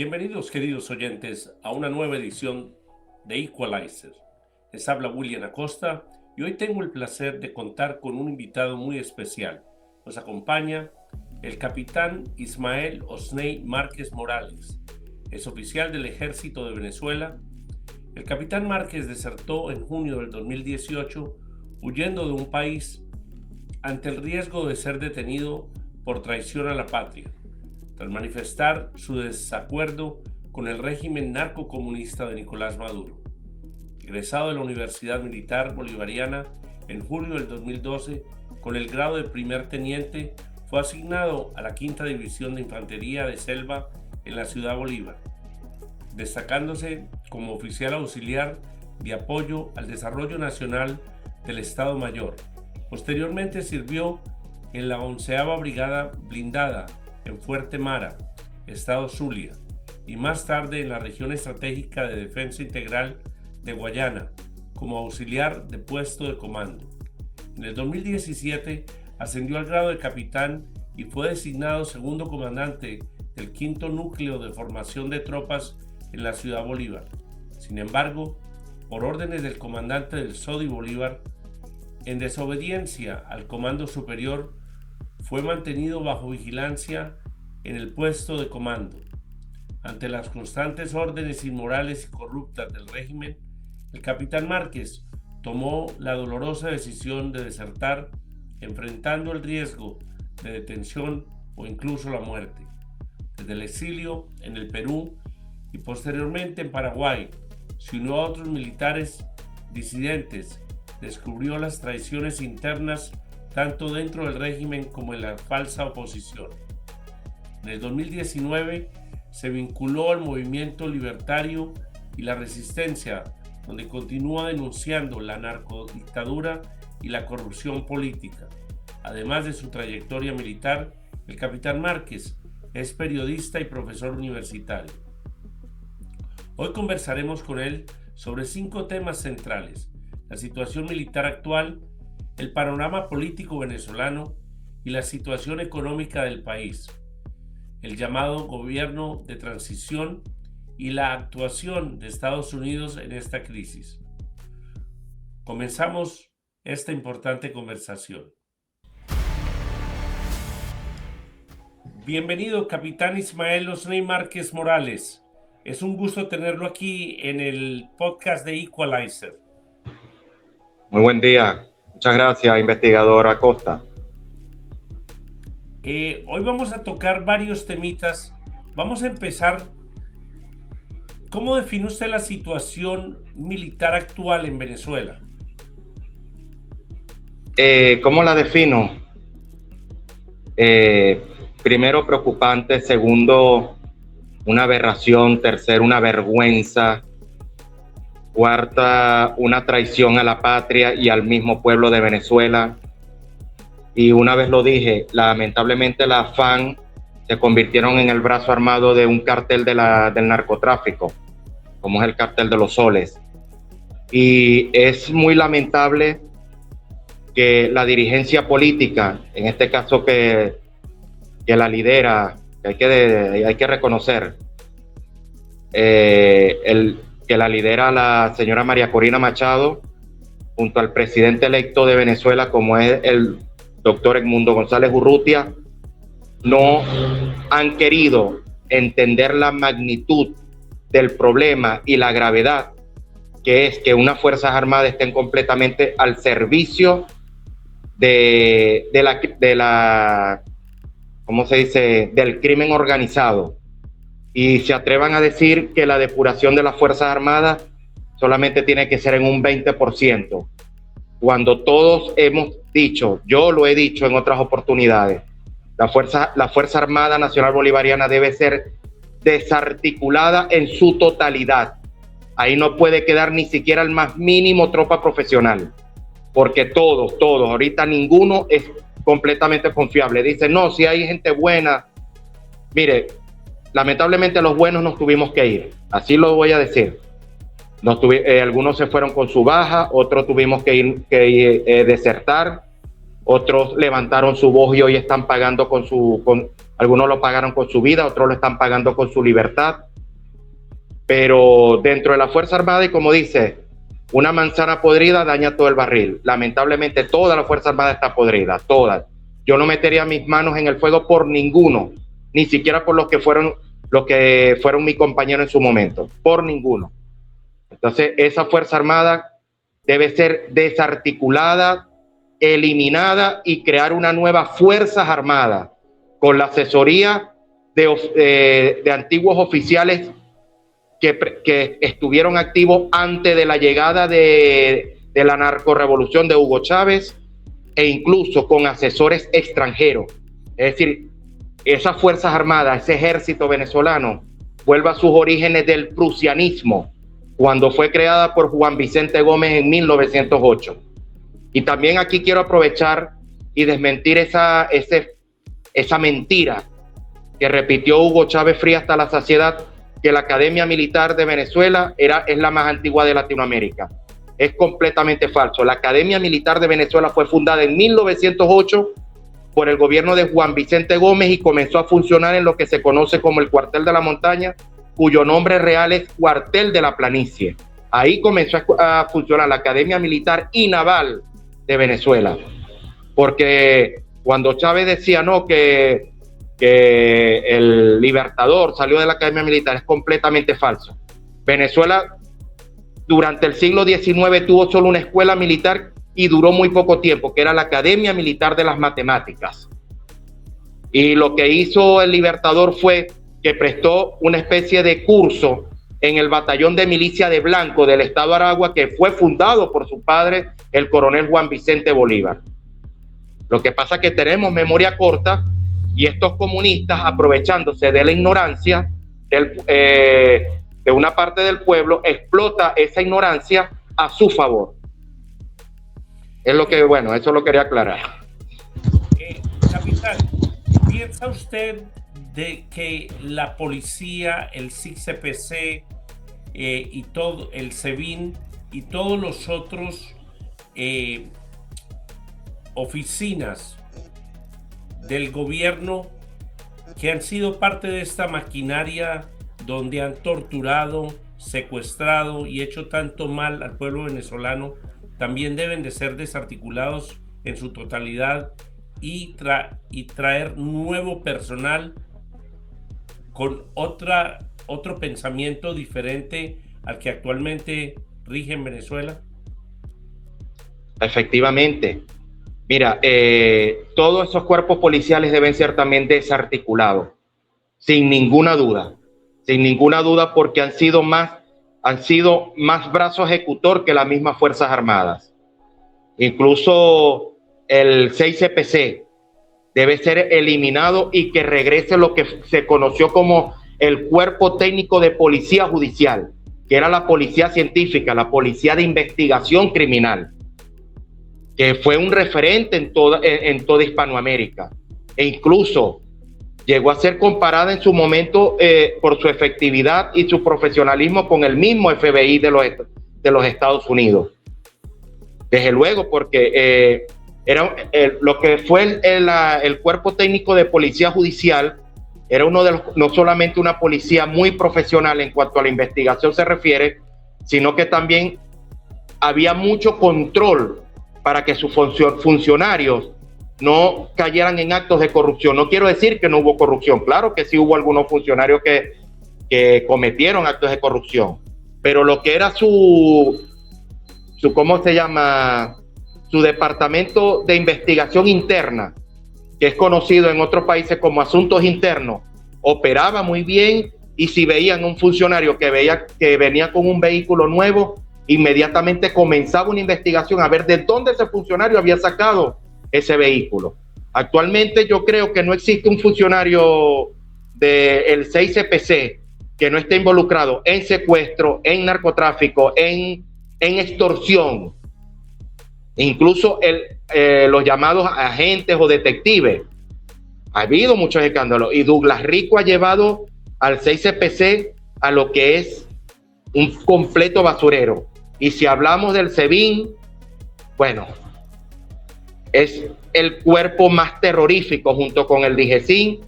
Bienvenidos, queridos oyentes, a una nueva edición de Equalizer. Les habla William Acosta y hoy tengo el placer de contar con un invitado muy especial. Nos acompaña el capitán Ismael Osney Márquez Morales. Es oficial del Ejército de Venezuela. El capitán Márquez desertó en junio del 2018 huyendo de un país ante el riesgo de ser detenido por traición a la patria, tras manifestar su desacuerdo con el régimen narcocomunista de Nicolás Maduro. Egresado de la Universidad Militar Bolivariana en julio del 2012 con el grado de primer teniente, fue asignado a la Quinta División de Infantería de Selva en la ciudad Bolívar, destacándose como oficial auxiliar de apoyo al desarrollo nacional del Estado Mayor. Posteriormente sirvió en la 11ª Brigada Blindada en Fuerte Mara, Estado Zulia, y más tarde en la Región Estratégica de Defensa Integral de Guayana, como auxiliar de puesto de comando. En el 2017 ascendió al grado de capitán y fue designado segundo comandante del 5º Núcleo de Formación de Tropas en la ciudad Bolívar. Sin embargo, por órdenes del comandante del SODI Bolívar, en desobediencia al comando superior, fue mantenido bajo vigilancia en el puesto de comando. Ante las constantes órdenes inmorales y corruptas del régimen, el capitán Márquez tomó la dolorosa decisión de desertar, enfrentando el riesgo de detención o incluso la muerte. Desde el exilio en el Perú y posteriormente en Paraguay, se unió a otros militares disidentes, descubrió las traiciones internas tanto dentro del régimen como en la falsa oposición. En el 2019 se vinculó al movimiento libertario y la resistencia, donde continúa denunciando la narcodictadura y la corrupción política. Además de su trayectoria militar, el capitán Márquez es periodista y profesor universitario. Hoy conversaremos con él sobre 5 temas centrales: la situación militar actual, el panorama político venezolano y la situación económica del país, el llamado gobierno de transición y la actuación de Estados Unidos en esta crisis. Comenzamos esta importante conversación. Bienvenido, capitán Ismael Osney Márquez Morales. Es un gusto tenerlo aquí en el podcast de Equalizer. Muy buen día. Muchas gracias, investigador Acosta. Hoy vamos a tocar varios temitas. Vamos a empezar. ¿Cómo define usted la situación militar actual en Venezuela? ¿Cómo la defino? Primero, preocupante. Segundo, una aberración. Tercero, una vergüenza. Cuarta, una traición a la patria y al mismo pueblo de Venezuela. Y una vez lo dije, lamentablemente las FARC se convirtieron en el brazo armado de un cartel del narcotráfico, como es el cartel de los soles. Y es muy lamentable que la dirigencia política, en este caso que la lidera, que hay que reconocer, que la lidera la señora María Corina Machado, junto al presidente electo de Venezuela, como es el doctor Edmundo González Urrutia, no han querido entender la magnitud del problema y la gravedad que es que unas Fuerzas Armadas estén completamente al servicio de la ¿cómo se dice?, del crimen organizado, y se atrevan a decir que la depuración de las Fuerzas Armadas solamente tiene que ser en un 20%, cuando todos hemos dicho, yo lo he dicho en otras oportunidades, la Fuerza Armada Nacional Bolivariana debe ser desarticulada en su totalidad. Ahí no puede quedar ni siquiera el más mínimo tropa profesional, porque todos, ahorita ninguno es completamente confiable. Dicen, no, si hay gente buena. Mire, lamentablemente los buenos nos tuvimos que ir, así lo voy a decir. Algunos se fueron con su baja, otros tuvimos que desertar, otros levantaron su voz y hoy están pagando algunos lo pagaron con su vida, otros lo están pagando con su libertad. pero dentro de la Fuerza Armada, y como dice, una manzana podrida daña todo el barril. Lamentablemente toda la Fuerza Armada está podrida, toda. Yo no metería mis manos en el fuego por ninguno, ni siquiera por los que fueron mi compañero en su momento, por ninguno. Entonces, esa Fuerza Armada debe ser desarticulada, eliminada y crear una nueva Fuerzas Armadas con la asesoría de antiguos oficiales que estuvieron activos antes de la llegada de la narcorrevolución de Hugo Chávez, e incluso con asesores extranjeros. Es decir, esas Fuerzas Armadas, ese ejército venezolano, vuelve a sus orígenes del prusianismo, cuando fue creada por Juan Vicente Gómez en 1908. Y también aquí quiero aprovechar y desmentir esa mentira que repitió Hugo Chávez Frías hasta la saciedad, que la Academia Militar de Venezuela es la más antigua de Latinoamérica. Es completamente falso. La Academia Militar de Venezuela fue fundada en 1908 por el gobierno de Juan Vicente Gómez y comenzó a funcionar en lo que se conoce como el Cuartel de la Montaña, cuyo nombre real es Cuartel de la Planicie. Ahí comenzó a funcionar la Academia Militar y Naval de Venezuela, porque cuando Chávez decía que el Libertador salió de la Academia Militar, es completamente falso. Venezuela durante el siglo XIX tuvo solo una escuela militar y duró muy poco tiempo, que era la Academia Militar de las Matemáticas. Y lo que hizo el Libertador fue que prestó una especie de curso en el batallón de milicia de Blanco del estado Aragua, que fue fundado por su padre, el coronel Juan Vicente Bolívar. Lo que pasa es que tenemos memoria corta y estos comunistas, aprovechándose de la ignorancia de una parte del pueblo, explota esa ignorancia a su favor. Eso lo quería aclarar. Capitán, ¿piensa usted de que la policía, el SIC-CPC y todo el SEBIN y todos los otros oficinas del gobierno que han sido parte de esta maquinaria donde han torturado, secuestrado y hecho tanto mal al pueblo venezolano, también deben de ser desarticulados en su totalidad y traer nuevo personal con otro pensamiento diferente al que actualmente rige en Venezuela? Efectivamente. Mira, todos esos cuerpos policiales deben ser también desarticulados, sin ninguna duda, porque han sido más brazo ejecutor que las mismas Fuerzas Armadas. Incluso el 6CPC debe ser eliminado y que regrese lo que se conoció como el Cuerpo Técnico de Policía Judicial, que era la policía científica, la policía de investigación criminal, que fue un referente en toda Hispanoamérica, e incluso llegó a ser comparada en su momento por su efectividad y su profesionalismo con el mismo FBI de los Estados Unidos. Desde luego, porque lo que fue el Cuerpo Técnico de Policía Judicial era no solamente una policía muy profesional en cuanto a la investigación se refiere, sino que también había mucho control para que sus funcionarios no cayeran en actos de corrupción. No quiero decir que no hubo corrupción, claro que sí hubo algunos funcionarios que cometieron actos de corrupción, pero lo que era su departamento de investigación interna, que es conocido en otros países como asuntos internos, operaba muy bien, y si veían un funcionario que venía con un vehículo nuevo, inmediatamente comenzaba una investigación a ver de dónde ese funcionario había sacado ese vehículo. Actualmente yo creo que no existe un funcionario del 6CPC que no esté involucrado en secuestro, en narcotráfico, en extorsión, incluso los llamados agentes o detectives. Ha habido muchos escándalos y Douglas Rico ha llevado al 6CPC a lo que es un completo basurero. Y si hablamos del SEBIN, bueno, es el cuerpo más terrorífico junto con el DIGESIN,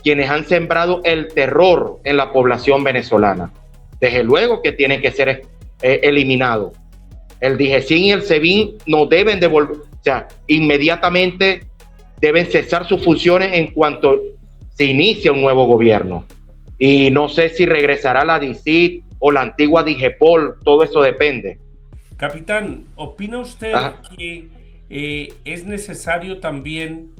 quienes han sembrado el terror en la población venezolana. desde luego que tienen que ser eliminados. El DIGESIN y el SEBIN no deben devolver, o sea, inmediatamente deben cesar sus funciones en cuanto se inicia un nuevo gobierno. Y no sé si regresará la DICIT o la antigua DIGEPOL, todo eso depende. Capitán, ¿opina usted que es necesario también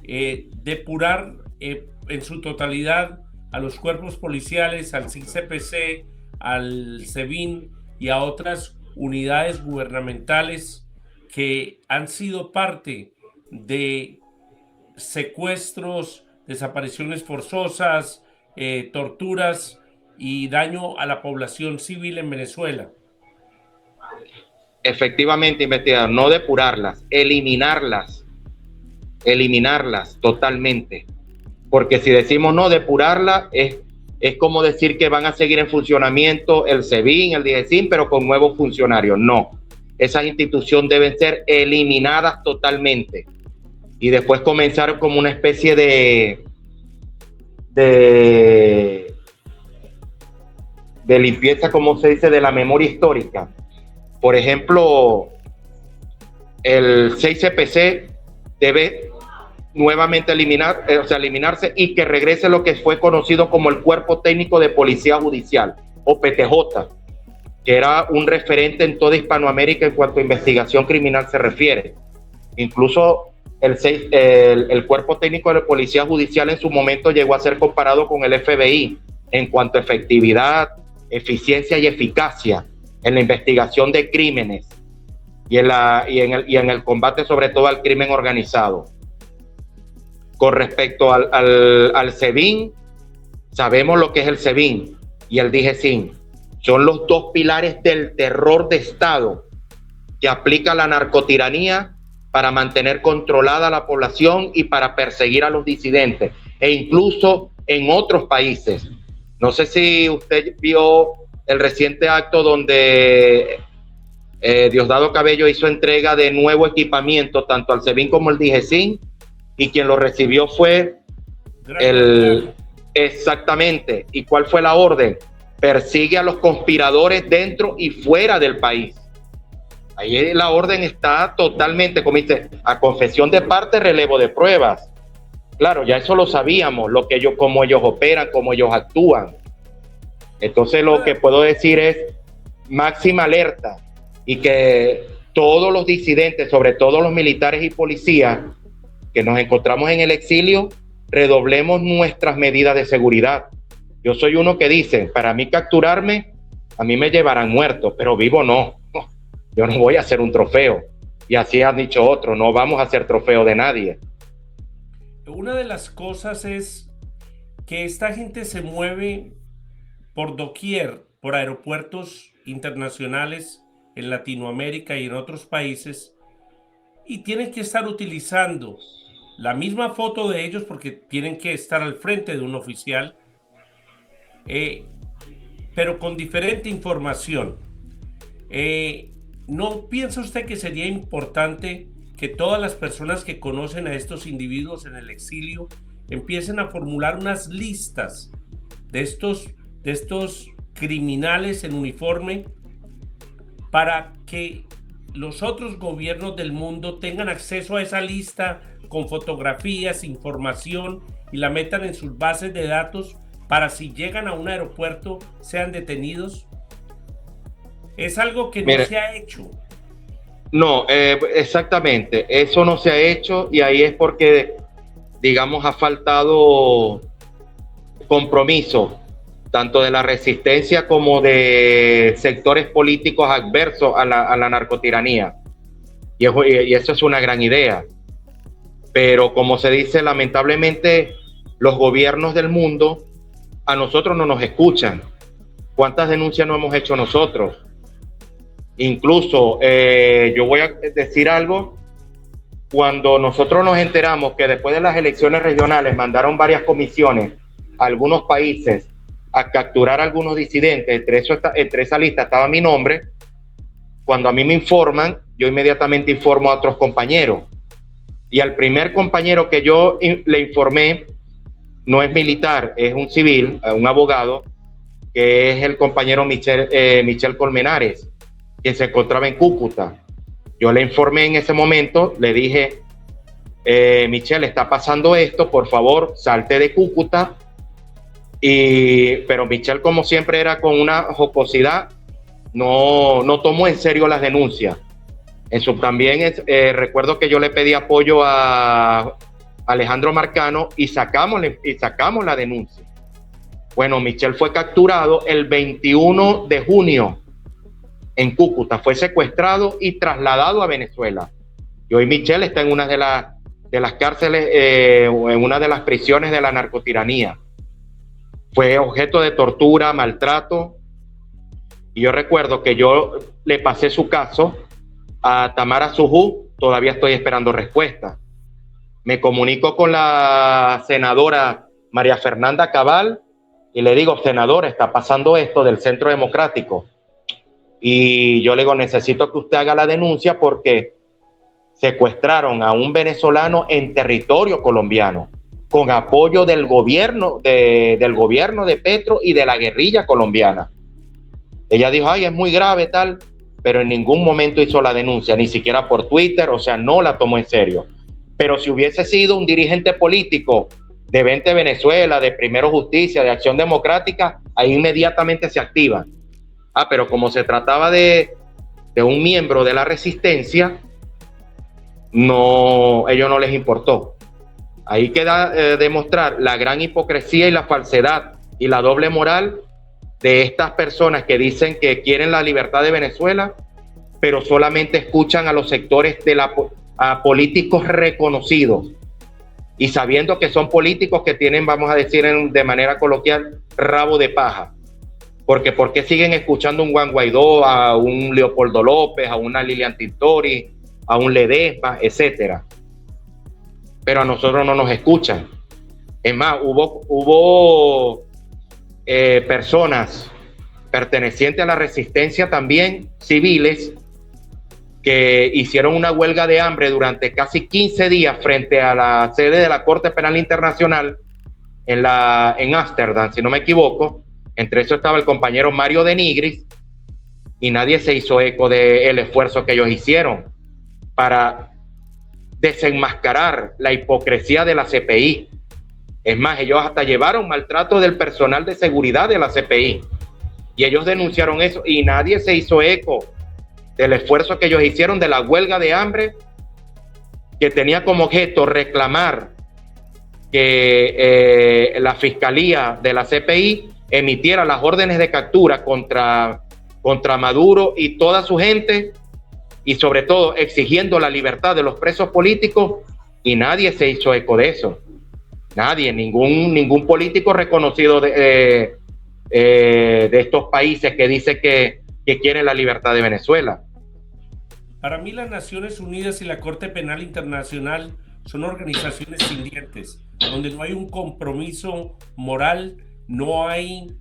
depurar en su totalidad a los cuerpos policiales, al CICPC, al SEBIN y a otras unidades gubernamentales que han sido parte de secuestros, desapariciones forzosas, torturas y daño a la población civil en Venezuela? Efectivamente, investigar, no depurarlas, eliminarlas totalmente. Porque si decimos no depurarla, es como decir que van a seguir en funcionamiento el SEBIN, el DIGESIN, pero con nuevos funcionarios. No, esas instituciones deben ser eliminadas totalmente y después comenzar como una especie de limpieza, como se dice, de la memoria histórica. Por ejemplo, el 6CPC debe nuevamente eliminarse y que regrese lo que fue conocido como el Cuerpo Técnico de Policía Judicial, o PTJ, que era un referente en toda Hispanoamérica en cuanto a investigación criminal se refiere. Incluso el Cuerpo Técnico de Policía Judicial en su momento llegó a ser comparado con el FBI en cuanto a efectividad, eficiencia y eficacia en la investigación de crímenes y en el combate sobre todo al crimen organizado. Con respecto al SEBIN, sabemos lo que es el SEBIN y el DIGESIN. Son los dos pilares del terror de Estado que aplica la narcotiranía para mantener controlada la población y para perseguir a los disidentes, e incluso en otros países. No sé si usted vio el reciente acto donde Diosdado Cabello hizo entrega de nuevo equipamiento tanto al SEBIN como al DIGESIN, y quien lo recibió fue exactamente. ¿Y cuál fue la orden? Persigue a los conspiradores dentro y fuera del país. Ahí la orden está totalmente, como dice, a confesión de parte, relevo de pruebas. Claro, ya eso lo sabíamos, cómo ellos operan, cómo ellos actúan. Entonces lo que puedo decir es máxima alerta, y que todos los disidentes, sobre todo los militares y policías que nos encontramos en el exilio, redoblemos nuestras medidas de seguridad. Yo soy uno que dice, para mí capturarme, a mí me llevarán muerto, pero vivo no. Yo no voy a hacer un trofeo. Y así han dicho otros, no vamos a hacer trofeo de nadie. Una de las cosas es que esta gente se mueve por doquier, por aeropuertos internacionales en Latinoamérica y en otros países, y tienen que estar utilizando la misma foto de ellos porque tienen que estar al frente de un oficial, pero con diferente información. ¿No piensa usted que sería importante que todas las personas que conocen a estos individuos en el exilio empiecen a formular unas listas de estos criminales en uniforme, para que los otros gobiernos del mundo tengan acceso a esa lista con fotografías, información, y la metan en sus bases de datos para si llegan a un aeropuerto sean detenidos? Es algo que no se ha hecho. No, exactamente, eso no se ha hecho, y ahí es porque, digamos, ha faltado compromiso tanto de la resistencia como de sectores políticos adversos a la narcotiranía. Y eso es una gran idea. Pero como se dice, lamentablemente los gobiernos del mundo a nosotros no nos escuchan. ¿Cuántas denuncias no hemos hecho nosotros? Incluso, yo voy a decir algo, cuando nosotros nos enteramos que después de las elecciones regionales mandaron varias comisiones a algunos países a capturar a algunos disidentes, entre esa lista estaba mi nombre. Cuando a mí me informan, yo inmediatamente informo a otros compañeros. Y al primer compañero que yo le informé, no es militar, es un civil, un abogado, que es el compañero Michel Colmenares, que se encontraba en Cúcuta. Yo le informé en ese momento, le dije, Michel, está pasando esto, por favor, salte de Cúcuta. Pero Michel, como siempre, era con una jocosidad, no tomó en serio las denuncias. También recuerdo que yo le pedí apoyo a Alejandro Marcano y sacamos la denuncia. Bueno, Michel fue capturado el 21 de junio en Cúcuta, fue secuestrado y trasladado a Venezuela. Y hoy Michel está en una de las cárceles, en una de las prisiones de la narcotiranía. Fue objeto de tortura, maltrato. Y yo recuerdo que yo le pasé su caso a Tamara Sujú, todavía estoy esperando respuesta. Me comunico con la senadora María Fernanda Cabal y le digo, senadora, está pasando esto del Centro Democrático. Y yo le digo, necesito que usted haga la denuncia porque secuestraron a un venezolano en territorio colombiano, con apoyo del gobierno de Petro y de la guerrilla colombiana. Ella dijo, ay, es muy grave tal, pero en ningún momento hizo la denuncia, ni siquiera por Twitter, o sea, no la tomó en serio. Pero si hubiese sido un dirigente político de 20 Venezuela, de Primero Justicia, de Acción Democrática, ahí inmediatamente se activa. Pero como se trataba de un miembro de la resistencia, ellos no les importó. Ahí queda demostrar la gran hipocresía y la falsedad y la doble moral de estas personas que dicen que quieren la libertad de Venezuela, pero solamente escuchan a los sectores a políticos reconocidos y sabiendo que son políticos que tienen, vamos a decir de manera coloquial, rabo de paja. Porque ¿por qué siguen escuchando a un Juan Guaidó, a un Leopoldo López, a una Lilian Tintori, a un Ledesma, etcétera? Pero a nosotros no nos escuchan. Es más, hubo personas pertenecientes a la resistencia también, civiles, que hicieron una huelga de hambre durante casi 15 días frente a la sede de la Corte Penal Internacional en Ámsterdam, si no me equivoco. Entre eso estaba el compañero Mario de Nigris, y nadie se hizo eco del esfuerzo que ellos hicieron para desenmascarar la hipocresía de la CPI. Es más, ellos hasta llevaron maltrato del personal de seguridad de la CPI. Y ellos denunciaron eso y nadie se hizo eco del esfuerzo que ellos hicieron de la huelga de hambre, que tenía como objeto reclamar que la Fiscalía de la CPI emitiera las órdenes de captura contra Maduro y toda su gente, y sobre todo exigiendo la libertad de los presos políticos, y nadie se hizo eco de eso. Nadie, ningún político reconocido de estos países que dice que quieren la libertad de Venezuela. Para mí las Naciones Unidas y la Corte Penal Internacional son organizaciones sin dientes, donde no hay un compromiso moral, no hay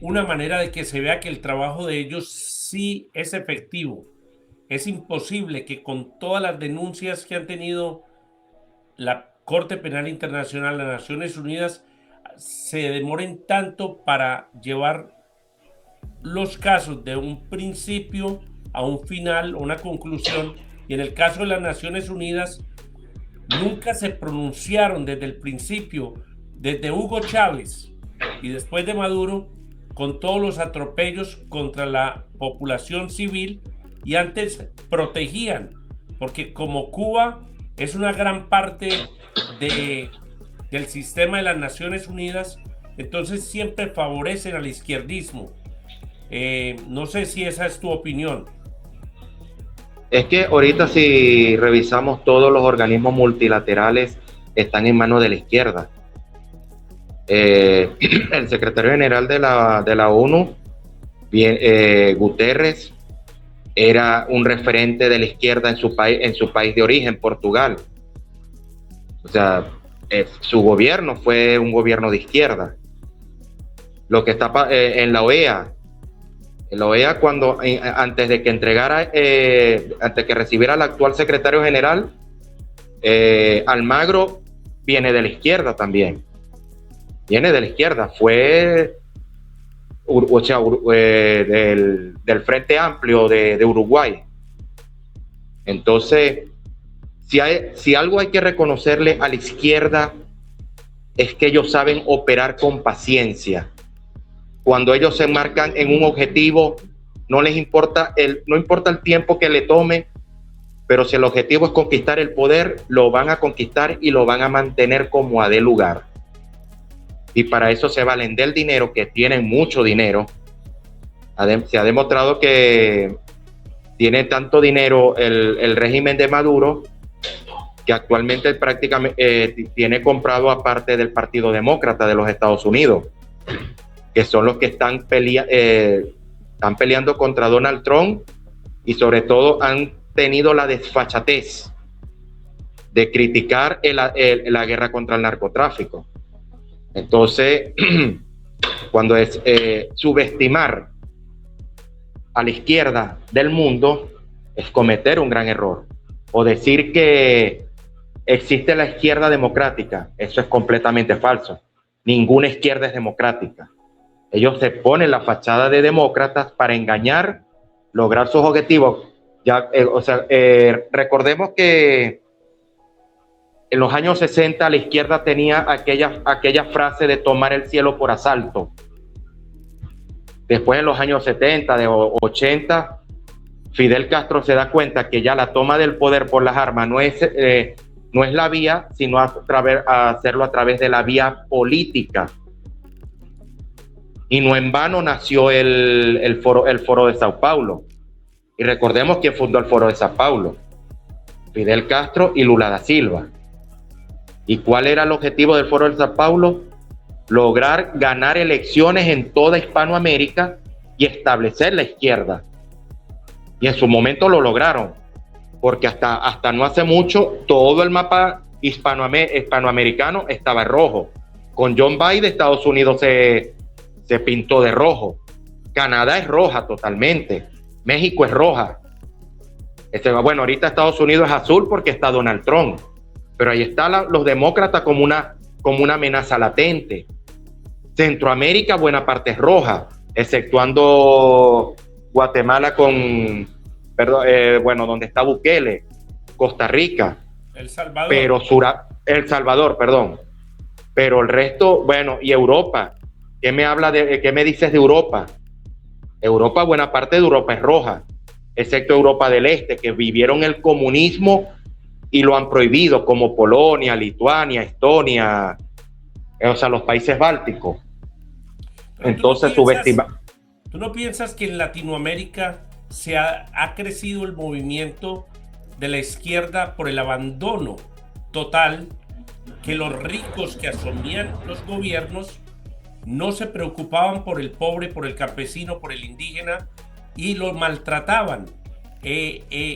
una manera de que se vea que el trabajo de ellos sí es efectivo. Es imposible que con todas las denuncias que han tenido la Corte Penal Internacional, las Naciones Unidas, se demoren tanto para llevar los casos de un principio a un final, una conclusión. Y en el caso de las Naciones Unidas, nunca se pronunciaron desde el principio, desde Hugo Chávez y después de Maduro, con todos los atropellos contra la población civil, y antes protegían, porque como Cuba es una gran parte del sistema de las Naciones Unidas, entonces siempre favorecen al izquierdismo. No sé si esa es tu opinión. Es que ahorita si revisamos todos los organismos multilaterales están en manos de la izquierda. El secretario general de la ONU, Guterres, era un referente de la izquierda en su país de origen, Portugal. O sea, su gobierno fue un gobierno de izquierda. Lo que está en la OEA, cuando antes de que recibiera al actual secretario general, Almagro viene de la izquierda también. viene de la izquierda, fue del Frente Amplio de Uruguay. Entonces, si algo hay que reconocerle a la izquierda es que ellos saben operar con paciencia. Cuando ellos se marcan en un objetivo, no importa el tiempo que le tome, pero si el objetivo es conquistar el poder, lo van a conquistar y lo van a mantener como a dé lugar. Y para eso se valen del dinero, que tienen mucho dinero. Se ha demostrado que tiene tanto dinero el régimen de Maduro, que actualmente prácticamente tiene comprado a parte del Partido Demócrata de los Estados Unidos, que son los que están peleando contra Donald Trump, y sobre todo han tenido la desfachatez de criticar la guerra contra el narcotráfico. Entonces, cuando es subestimar a la izquierda del mundo, es cometer un gran error. O decir que existe la izquierda democrática, eso es completamente falso. Ninguna izquierda es democrática. Ellos se ponen la fachada de demócratas para engañar, lograr sus objetivos. Recordemos que en los años 60 la izquierda tenía aquella frase de tomar el cielo por asalto. Después, en los años 70, de 80, Fidel Castro se da cuenta que ya la toma del poder por las armas no es la vía, sino hacerlo a través de la vía política. Y no en vano nació el Foro de Sao Paulo. Y recordemos quién fundó el Foro de Sao Paulo: Fidel Castro y Lula da Silva. ¿Y cuál era el objetivo del Foro de Sao Paulo? Lograr ganar elecciones en toda Hispanoamérica y establecer la izquierda. Y en su momento lo lograron, porque hasta no hace mucho todo el mapa hispanoamericano estaba en rojo. Con John Biden, Estados Unidos se pintó de rojo. Canadá es roja totalmente. México es roja. Bueno, ahorita Estados Unidos es azul porque está Donald Trump, pero ahí están los demócratas como una amenaza latente. Centroamérica, buena parte es roja, exceptuando Guatemala donde está Bukele, Costa Rica, El Salvador. El Salvador, perdón. Pero el resto, bueno, y Europa. ¿Qué me dices de Europa? Europa, buena parte de Europa es roja, excepto Europa del Este, que vivieron el comunismo y lo han prohibido, como Polonia, Lituania, Estonia, los países bálticos. Entonces, ¿tú no piensas que en Latinoamérica ha crecido el movimiento de la izquierda por el abandono total, que los ricos que asumían los gobiernos no se preocupaban por el pobre, por el campesino, por el indígena, y lo maltrataban?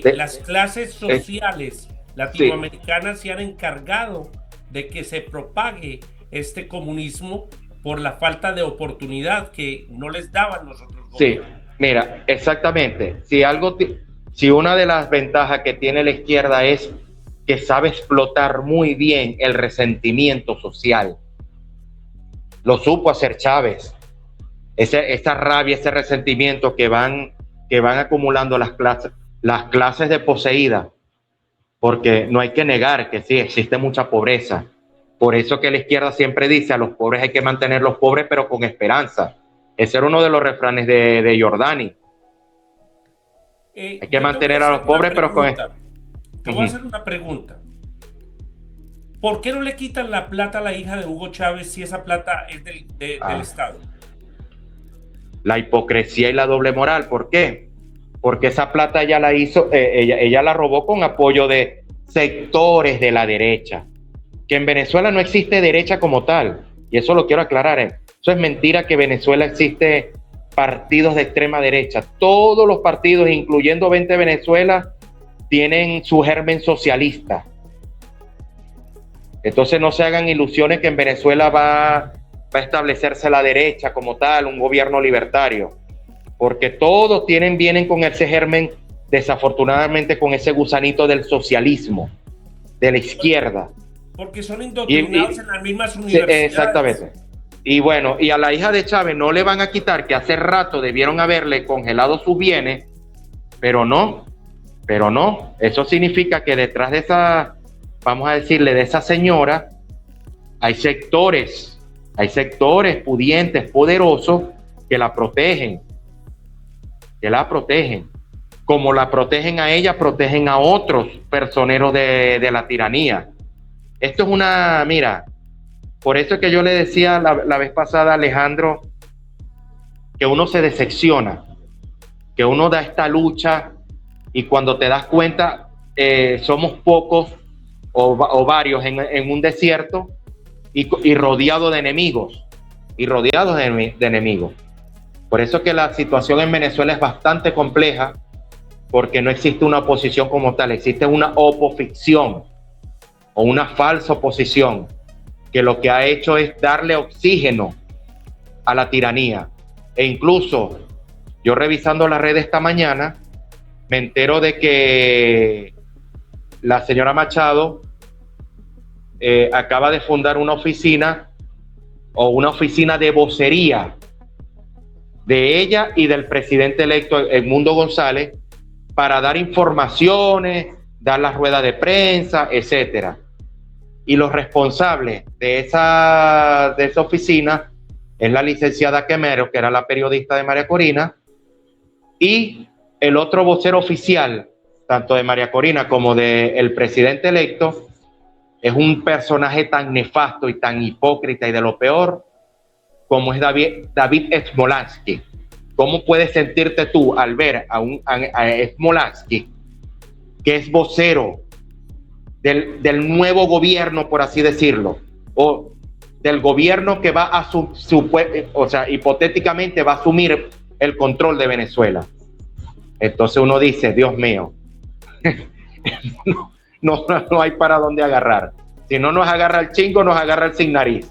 Las clases sociales latinoamericanas se han encargado de que se propague este comunismo por la falta de oportunidad que no les daban los otros gobiernos. Sí, mira, exactamente. Si una de las ventajas que tiene la izquierda es que sabe explotar muy bien el resentimiento social. Lo supo hacer Chávez. Esa rabia, ese resentimiento que van acumulando las clases de poseídas, porque no hay que negar que sí, existe mucha pobreza. Por eso que la izquierda siempre dice: a los pobres hay que mantenerlos pobres, pero con esperanza. Ese era uno de los refranes de Giordani. Hay que mantener a los pobres, pero con esperanza. Te voy a hacer una pregunta. ¿Por qué no le quitan la plata a la hija de Hugo Chávez si esa plata es del Estado? La hipocresía y la doble moral. ¿Por qué? Porque esa plata ella la hizo, ella la robó con apoyo de sectores de la derecha. Que en Venezuela no existe derecha como tal, y eso lo quiero aclarar. Eso es mentira, que en Venezuela existe partidos de extrema derecha. Todos los partidos, incluyendo 20 Venezuela, tienen su germen socialista. Entonces no se hagan ilusiones que en Venezuela va a establecerse la derecha como tal, un gobierno libertario, porque todos vienen con ese germen, desafortunadamente, con ese gusanito del socialismo, de la izquierda. Porque son indoctrinados en las mismas universidades. Exactamente. Y bueno, y a la hija de Chávez no le van a quitar, que hace rato debieron haberle congelado sus bienes, pero no. Eso significa que detrás de esa, vamos a decirle, de esa señora, hay sectores pudientes, poderosos, que la protegen. Como la protegen a ella, protegen a otros personeros de la tiranía. Esto es mira, por eso es que yo le decía la vez pasada a Alejandro que uno se decepciona, que uno da esta lucha y cuando te das cuenta somos pocos o varios en un desierto y rodeado de enemigos, Por eso que la situación en Venezuela es bastante compleja, porque no existe una oposición como tal, existe una oposición o una falsa oposición que lo que ha hecho es darle oxígeno a la tiranía. E incluso yo revisando las redes esta mañana me entero de que la señora Machado acaba de fundar una oficina de vocería de ella y del presidente electo Edmundo González para dar informaciones, dar las ruedas de prensa, etcétera. Y los responsables de esa oficina es la licenciada Quemero, que era la periodista de María Corina, y el otro vocero oficial, tanto de María Corina como del presidente electo, es un personaje tan nefasto y tan hipócrita y de lo peor como es David Smolansky. ¿Cómo puedes sentirte tú al ver a Smolansky, que es vocero del nuevo gobierno, por así decirlo, o del gobierno que va a hipotéticamente va a asumir el control de Venezuela? Entonces uno dice, Dios mío, no hay para dónde agarrar. Si no nos agarra el chingo, nos agarra el sin nariz.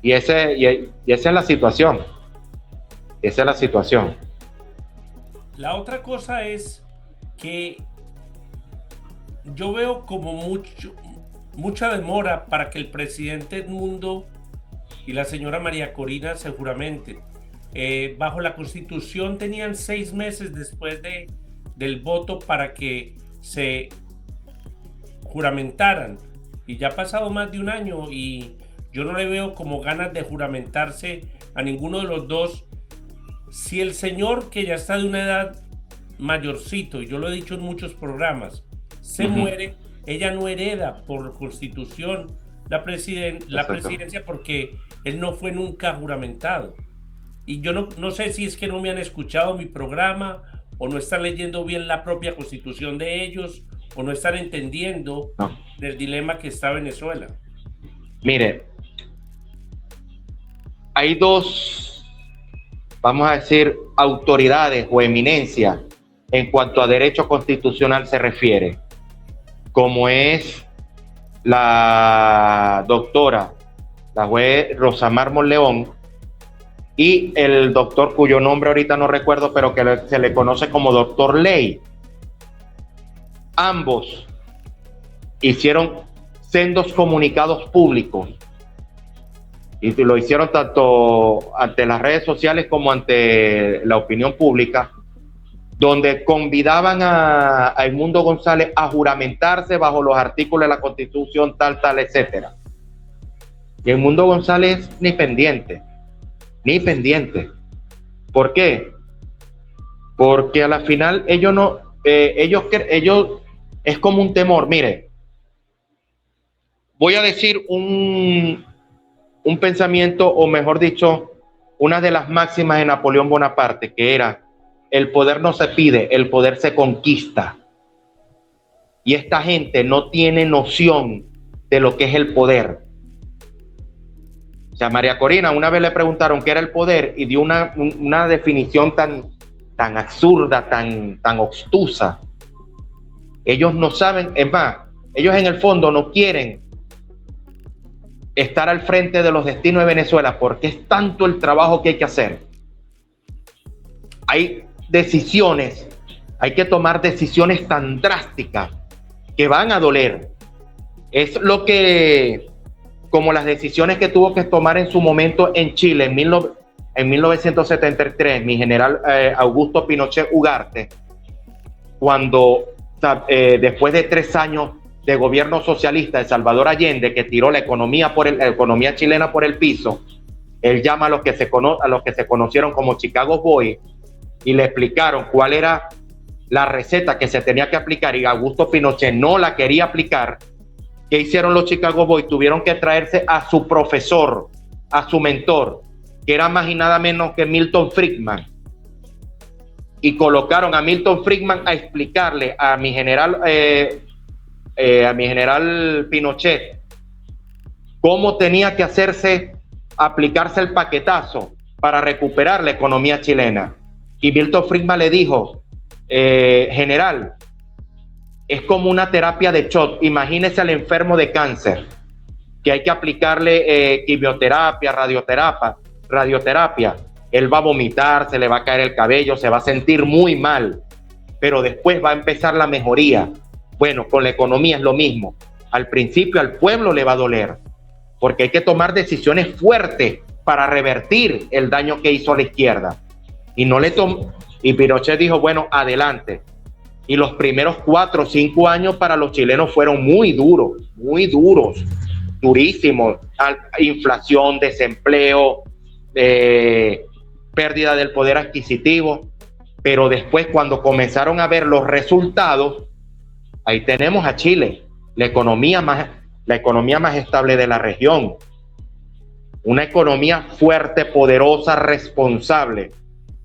Y esa es la situación. La otra cosa es que yo veo como mucha demora para que el presidente Edmundo y la señora María Corina se juramenten. Bajo la Constitución tenían 6 meses después del voto para que se juramentaran, y ya ha pasado más de un año y yo no le veo como ganas de juramentarse a ninguno de los dos. Si el señor, que ya está de una edad mayorcito, y yo lo he dicho en muchos programas, se muere, ella no hereda por Constitución la presidencia, porque él no fue nunca juramentado. Y yo no sé si es que no me han escuchado mi programa, o no están leyendo bien la propia Constitución de ellos, o no están entendiendo el dilema que está Venezuela. Mire, hay dos, vamos a decir, autoridades o eminencias en cuanto a derecho constitucional se refiere, como es la doctora, la juez Rosa Mármol León, y el doctor cuyo nombre ahorita no recuerdo, pero que se le conoce como doctor Ley. Ambos hicieron sendos comunicados públicos y lo hicieron tanto ante las redes sociales como ante la opinión pública, donde convidaban a Edmundo González a juramentarse bajo los artículos de la Constitución, tal, etcétera. Y Edmundo González ni pendiente. ¿Por qué? Porque a la final ellos es como un temor. Mire, voy a decir un pensamiento, o mejor dicho, una de las máximas de Napoleón Bonaparte, que era: el poder no se pide, el poder se conquista. Y esta gente no tiene noción de lo que es el poder. O sea, María Corina, una vez le preguntaron qué era el poder y dio una definición tan absurda, tan obtusa. Ellos no saben, es más, ellos en el fondo no quieren estar al frente de los destinos de Venezuela, porque es tanto el trabajo que hay que hacer. Hay decisiones, hay que tomar decisiones tan drásticas que van a doler. Es lo que como las decisiones que tuvo que tomar en su momento en Chile en 1973, mi general Augusto Pinochet Ugarte, cuando después de 3 años de gobierno socialista de Salvador Allende, que tiró la economía chilena por el piso, él llama a los que se conocieron como Chicago Boys y le explicaron cuál era la receta que se tenía que aplicar, y Augusto Pinochet no la quería aplicar. ¿Qué hicieron los Chicago Boys? Tuvieron que traerse a su profesor, a su mentor, que era más y nada menos que Milton Friedman, y colocaron a Milton Friedman a explicarle a mi general Pinochet cómo tenía que aplicarse el paquetazo para recuperar la economía chilena. Y Milton Friedman le dijo, general, es como una terapia de shot. Imagínese al enfermo de cáncer, que hay que aplicarle quimioterapia, radioterapia. Él va a vomitar, se le va a caer el cabello, se va a sentir muy mal, pero después va a empezar la mejoría. Bueno, con la economía es lo mismo. Al principio al pueblo le va a doler, porque hay que tomar decisiones fuertes para revertir el daño que hizo la izquierda. Y Pinochet dijo, bueno, adelante. Y los primeros 4 o 5 años para los chilenos fueron muy duros, durísimos. Inflación, desempleo, pérdida del poder adquisitivo. Pero después, cuando comenzaron a ver los resultados, ahí tenemos a Chile, la economía más estable de la región. Una economía fuerte, poderosa, responsable,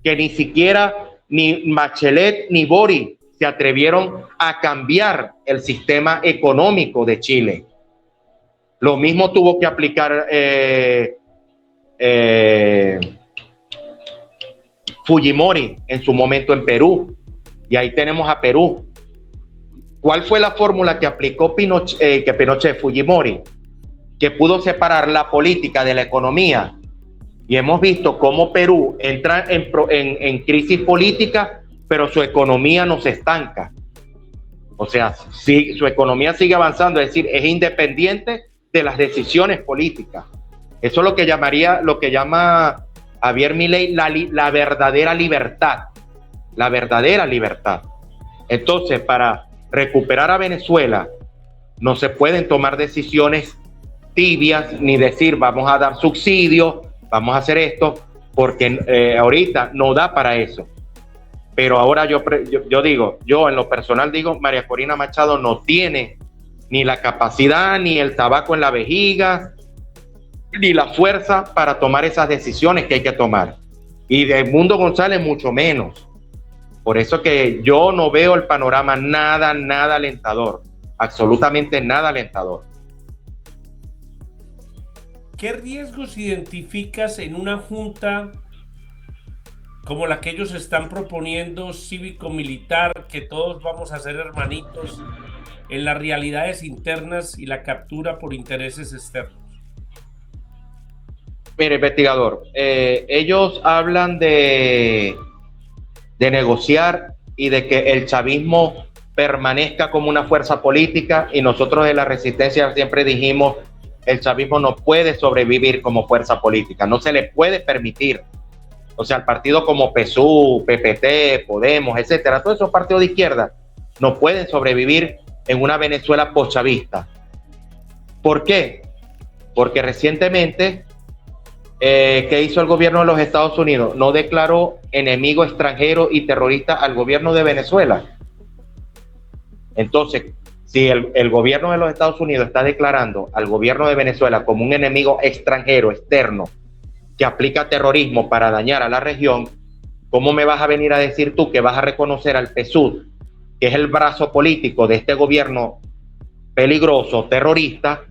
que ni siquiera ni Bachelet ni Boric se atrevieron a cambiar el sistema económico de Chile. Lo mismo tuvo que aplicar Fujimori en su momento en Perú, y ahí tenemos a Perú. ¿Cuál fue la fórmula que aplicó Fujimori? Que pudo separar la política de la economía. Y hemos visto cómo Perú entra en crisis política, pero su economía no se estanca. O sea, sí, su economía sigue avanzando, es decir, es independiente de las decisiones políticas. Eso es lo que llama Javier Milei la verdadera libertad. La verdadera libertad. Entonces, para recuperar a Venezuela, no se pueden tomar decisiones tibias, ni decir vamos a dar subsidios, vamos a hacer esto, porque ahorita no da para eso. Pero ahora yo en lo personal digo, María Corina Machado no tiene ni la capacidad, ni el tabaco en la vejiga, ni la fuerza para tomar esas decisiones que hay que tomar. Y de Edmundo González mucho menos. Por eso que yo no veo el panorama nada alentador, absolutamente nada alentador. ¿Qué riesgos identificas en una junta como la que ellos están proponiendo, cívico-militar, que todos vamos a ser hermanitos, en las realidades internas y la captura por intereses externos? Mire, investigador, ellos hablan de negociar y de que el chavismo permanezca como una fuerza política, y nosotros de la resistencia siempre dijimos, el chavismo no puede sobrevivir como fuerza política, no se le puede permitir. O sea, el partido como PSUV, PPT, Podemos, etcétera, todos esos partidos de izquierda no pueden sobrevivir en una Venezuela post-chavista. ¿Por qué? Porque recientemente, ¿qué hizo el gobierno de los Estados Unidos? No declaró enemigo extranjero y terrorista al gobierno de Venezuela. Entonces, si el gobierno de los Estados Unidos está declarando al gobierno de Venezuela como un enemigo extranjero, externo, que aplica terrorismo para dañar a la región, ¿cómo me vas a venir a decir tú que vas a reconocer al PSUV, que es el brazo político de este gobierno peligroso, terrorista,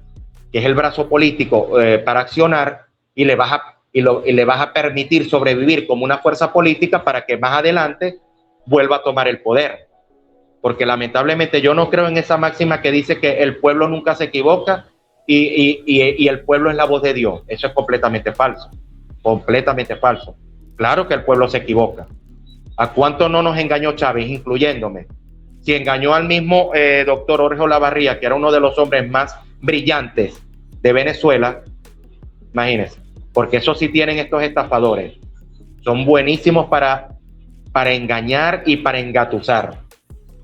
que es el brazo político para accionar, y le vas a permitir sobrevivir como una fuerza política para que más adelante vuelva a tomar el poder? Porque lamentablemente yo no creo en esa máxima que dice que el pueblo nunca se equivoca y el pueblo es la voz de Dios. Eso es completamente falso. Completamente falso. Claro que el pueblo se equivoca. ¿A cuánto no nos engañó Chávez, incluyéndome? Si engañó al mismo doctor Jorge Olavarría, que era uno de los hombres más brillantes de Venezuela, imagínense, porque eso sí tienen estos estafadores, son buenísimos para engañar y para engatusar,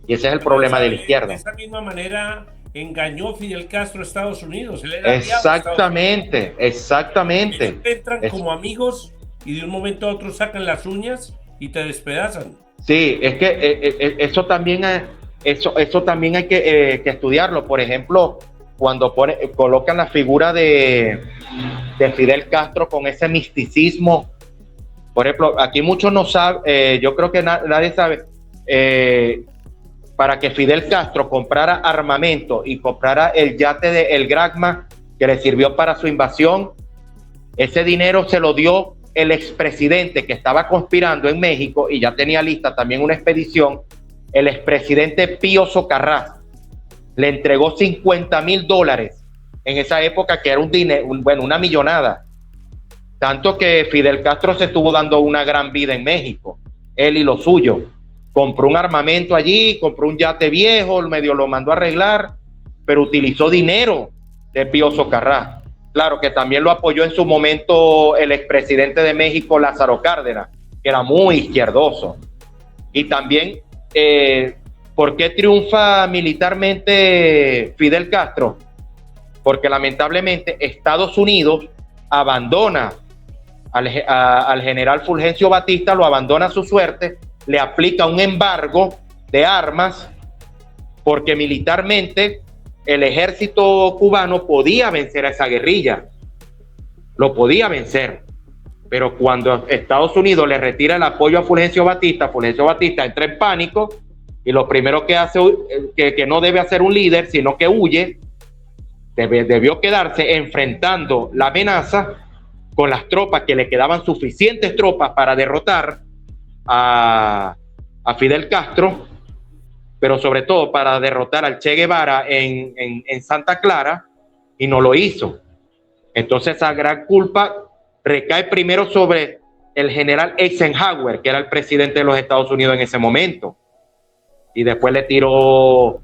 y ese es el problema de la izquierda. De esa misma manera engañó Fidel Castro a Estados Unidos. Él era Exactamente, exactamente. Ellos entran como amigos y de un momento a otro sacan las uñas y te despedazan. Sí, es que eso también hay que estudiarlo. Por ejemplo, cuando colocan la figura de Fidel Castro con ese misticismo. Por ejemplo, aquí muchos no saben, yo creo que nadie sabe, para que Fidel Castro comprara armamento y comprara el yate el Granma que le sirvió para su invasión, ese dinero se lo dio el expresidente que estaba conspirando en México y ya tenía lista también una expedición, el expresidente Pío Socarrás. Le entregó $50,000 en esa época, que era un dinero, una millonada. Tanto que Fidel Castro se estuvo dando una gran vida en México, él y lo suyo. Compró un armamento allí, compró un yate viejo, medio lo mandó a arreglar, pero utilizó dinero de Pío Socarrás. Claro que también lo apoyó en su momento el expresidente de México, Lázaro Cárdenas, que era muy izquierdoso. Y también, ¿por qué triunfa militarmente Fidel Castro? Porque lamentablemente Estados Unidos abandona al general Fulgencio Batista, lo abandona a su suerte, le aplica un embargo de armas, porque militarmente el ejército cubano podía vencer a esa guerrilla, lo podía vencer, pero cuando Estados Unidos le retira el apoyo a Fulgencio Batista entra en pánico y lo primero que hace, que no debe hacer un líder, sino que huye, debió quedarse enfrentando la amenaza con las tropas, que le quedaban suficientes tropas para derrotar a Fidel Castro, pero sobre todo para derrotar al Che Guevara en Santa Clara, y no lo hizo. Entonces esa gran culpa recae primero sobre el general Eisenhower, que era el presidente de los Estados Unidos en ese momento, y después le tiró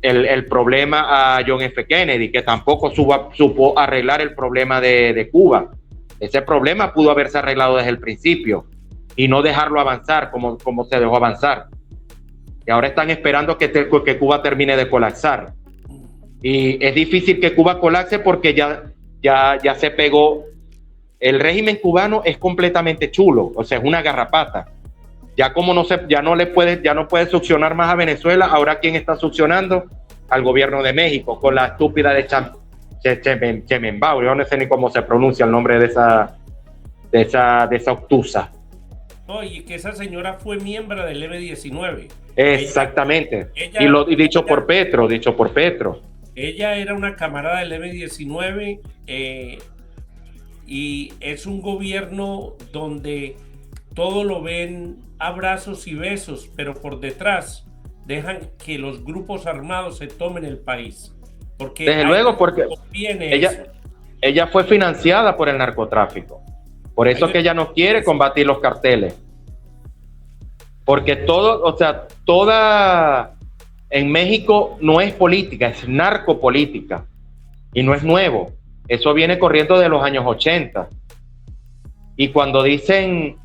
el problema a John F. Kennedy, que tampoco supo arreglar el problema de Cuba. Ese problema pudo haberse arreglado desde el principio y no dejarlo avanzar como se dejó avanzar. Y ahora están esperando que Cuba termine de colapsar. Y es difícil que Cuba colapse porque ya se pegó. El régimen cubano es completamente chulo, o sea, es una garrapata. Ya no puede succionar más a Venezuela. Ahora, ¿quién está succionando? Al gobierno de México, con la estúpida de Chemenbao. Yo no sé ni cómo se pronuncia el nombre de esa obtusa. Oye, que esa señora fue miembro del M-19. Exactamente. Y dicho por Petro. Ella era una camarada del M-19 y es un gobierno donde todo lo ven abrazos y besos, pero por detrás dejan que los grupos armados se tomen el país. Porque desde luego, porque ella fue financiada por el narcotráfico. Por eso es que ella no quiere combatir los carteles. Porque toda en México no es política, es narcopolítica. Y no es nuevo. Eso viene corriendo de los años 80. Y cuando dicen,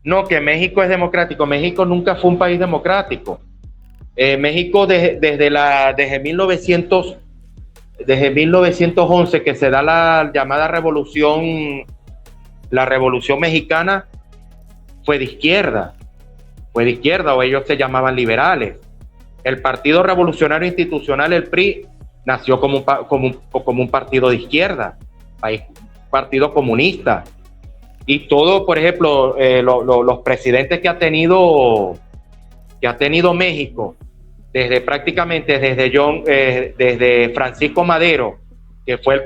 no, que México es democrático, México nunca fue un país democrático. México desde 1911, que se da la llamada revolución mexicana, fue de izquierda, o ellos se llamaban liberales. El Partido Revolucionario Institucional, el PRI, nació como un partido de izquierda, partido comunista. Y todo, por ejemplo, los presidentes que ha tenido México, desde Francisco Madero, que fue el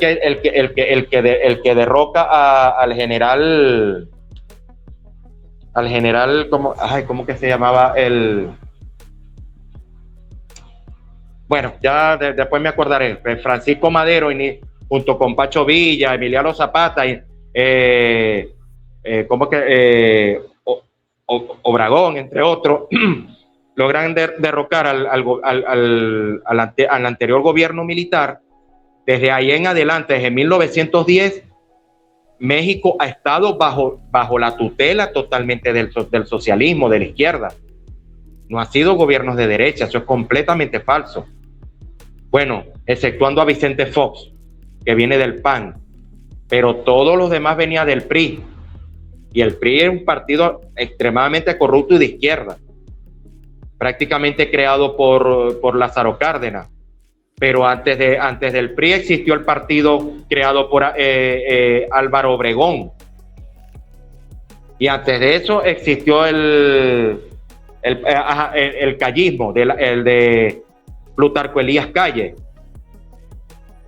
que derroca al general, ¿cómo que se llamaba? Bueno, ya después me acordaré. Francisco Madero, junto con Pacho Villa, Emiliano Zapata, Obregón, entre otros, logran derrocar al anterior gobierno militar, Desde ahí en adelante, desde 1910, México ha estado bajo la tutela totalmente del socialismo, de la izquierda. No ha sido gobiernos de derecha, eso es completamente falso. Bueno, exceptuando a Vicente Fox, que viene del PAN, pero todos los demás venían del PRI. Y el PRI es un partido extremadamente corrupto y de izquierda, prácticamente creado por Lázaro Cárdenas. Pero antes del PRI existió el partido creado por Álvaro Obregón. Y antes de eso existió el callismo, el de Plutarco Elías Calle.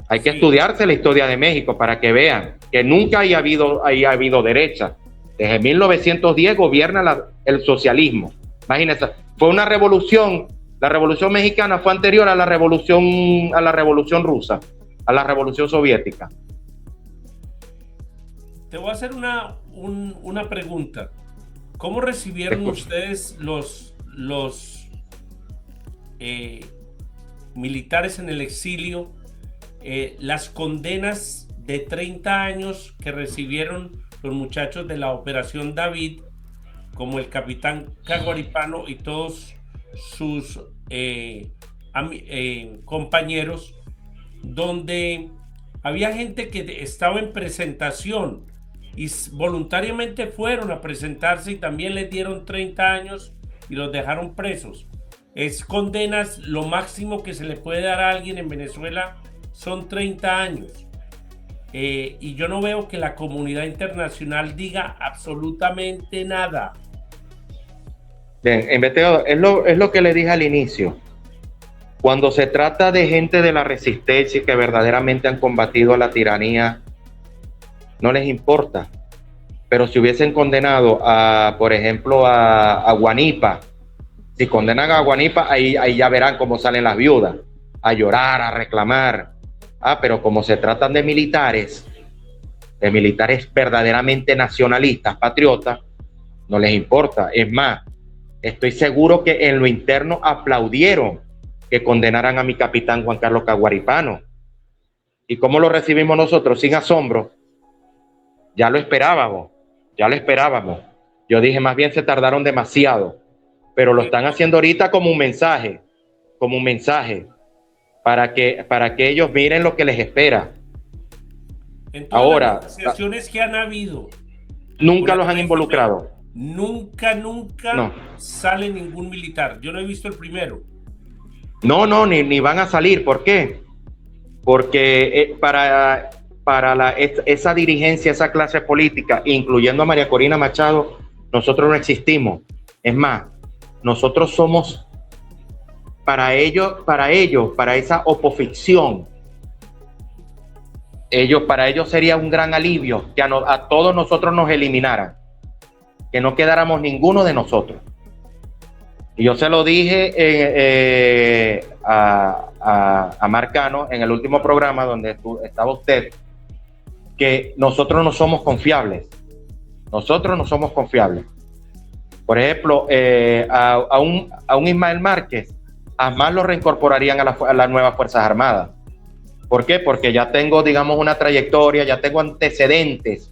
Hay que estudiarse la historia de México para que vean que nunca haya habido derecha. Desde 1910 gobierna el socialismo. Imagínense, fue una revolución. La revolución mexicana fue anterior a la revolución rusa, a la revolución soviética. Te voy a hacer una pregunta. ¿Cómo recibieron ustedes los militares en el exilio las condenas de 30 años que recibieron los muchachos de la Operación David, como el capitán Caguaripano y todos sus compañeros, donde había gente que estaba en presentación y voluntariamente fueron a presentarse y también les dieron 30 años y los dejaron presos? Es condenas, lo máximo que se le puede dar a alguien en Venezuela son 30 años. Y yo no veo que la comunidad internacional diga absolutamente nada. Bien, investigador, es lo que le dije al inicio. Cuando se trata de gente de la resistencia que verdaderamente han combatido la tiranía, no les importa. Pero si hubiesen condenado por ejemplo, a Guanipa, si condenan a Guanipa, ahí ya verán cómo salen las viudas, a llorar, a reclamar. Pero como se tratan de militares verdaderamente nacionalistas, patriotas, no les importa. Es más, estoy seguro que en lo interno aplaudieron que condenaran a mi capitán Juan Carlos Caguaripano. ¿Y cómo lo recibimos nosotros? Sin asombro. Ya lo esperábamos. Yo dije, más bien se tardaron demasiado, pero lo están haciendo ahorita como un mensaje, para que ellos miren lo que les espera. En todas ahora, las negociaciones que han habido, nunca los han involucrado. Nunca sale ningún militar. Yo no he visto el primero. No, ni van a salir. ¿Por qué? Porque para esa dirigencia, esa clase política, incluyendo a María Corina Machado, nosotros no existimos. Es más, nosotros somos para esa oposición. Para ellos sería un gran alivio que a todos nosotros nos eliminaran, que no quedáramos ninguno de nosotros. Y yo se lo dije a Marcano en el último programa donde estaba usted, que nosotros no somos confiables. Por ejemplo, a un Ismael Márquez, jamás lo reincorporarían a las nuevas Fuerzas Armadas. ¿Por qué? Porque ya tengo, digamos, una trayectoria, ya tengo antecedentes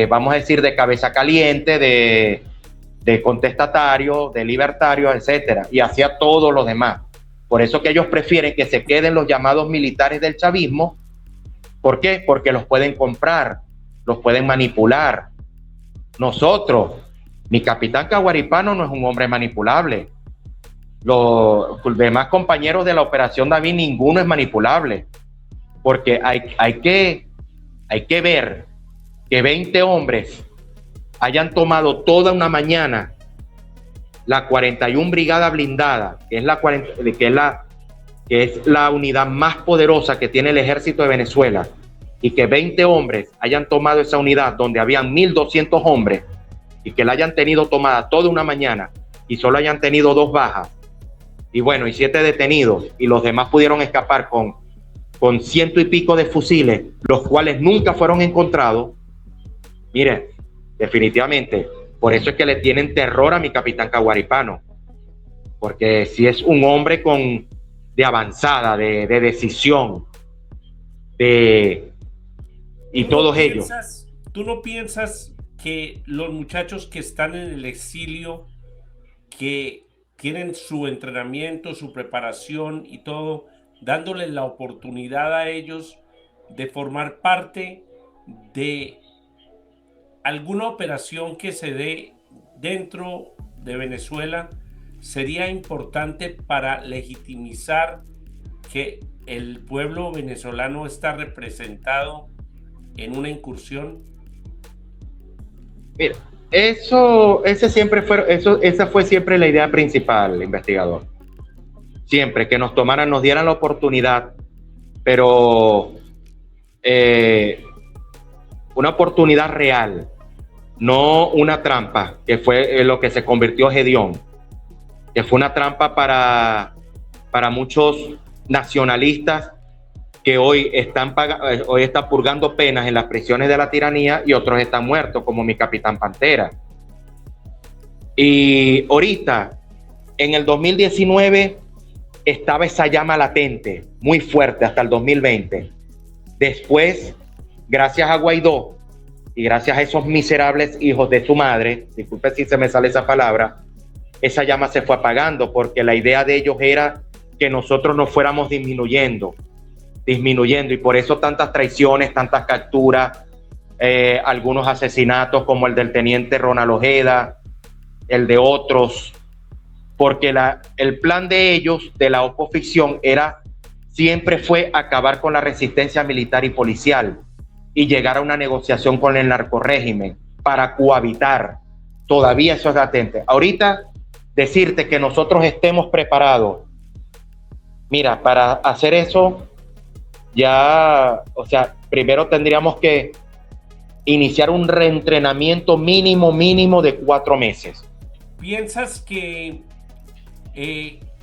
vamos a decir, de cabeza caliente, de contestatario, de libertario, etcétera, y hacia todos los demás. Por eso que ellos prefieren que se queden los llamados militares del chavismo. ¿Por qué? Porque los pueden comprar, los pueden manipular. Nosotros, mi capitán Caguaripano no es un hombre manipulable. Los demás compañeros de la Operación David, ninguno es manipulable. Porque hay que ver que 20 hombres hayan tomado toda una mañana la 41 Brigada Blindada, que es la unidad más poderosa que tiene el ejército de Venezuela, y que 20 hombres hayan tomado esa unidad donde habían 1.200 hombres y que la hayan tenido tomada toda una mañana y solo hayan tenido 2 bajas y 7 detenidos, y los demás pudieron escapar con 100 y pico de fusiles, los cuales nunca fueron encontrados. Miren, definitivamente, por eso es que le tienen terror a mi capitán Caguaripano, porque si es un hombre de avanzada, de decisión, y todos ellos. ¿Tú no piensas que los muchachos que están en el exilio, que tienen su entrenamiento, su preparación y todo, dándoles la oportunidad a ellos de formar parte de alguna operación que se dé dentro de Venezuela, sería importante para legitimizar que el pueblo venezolano está representado en una incursión? Mira, esa fue siempre la idea principal, investigador. Siempre que nos tomaran, nos dieran la oportunidad, pero una oportunidad real, no una trampa, que fue lo que se convirtió Gedeón, que fue una trampa para muchos nacionalistas que hoy están purgando penas en las prisiones de la tiranía y otros están muertos, como mi Capitán Pantera. Y ahorita, en el 2019, estaba esa llama latente, muy fuerte, hasta el 2020. Después, gracias a Guaidó y gracias a esos miserables hijos de su madre, disculpe si se me sale esa palabra, esa llama se fue apagando, porque la idea de ellos era que nosotros nos fuéramos disminuyendo, y por eso tantas traiciones, tantas capturas, algunos asesinatos como el del teniente Ronald Ojeda, el de otros, porque el plan de ellos, de la oposición, siempre fue acabar con la resistencia militar y policial y llegar a una negociación con el narcorrégimen para cohabitar. Todavía eso es latente. Ahorita, decirte que nosotros estemos preparados, mira, para hacer eso, ya, o sea, primero tendríamos que iniciar un reentrenamiento mínimo de 4 meses. ¿Piensas que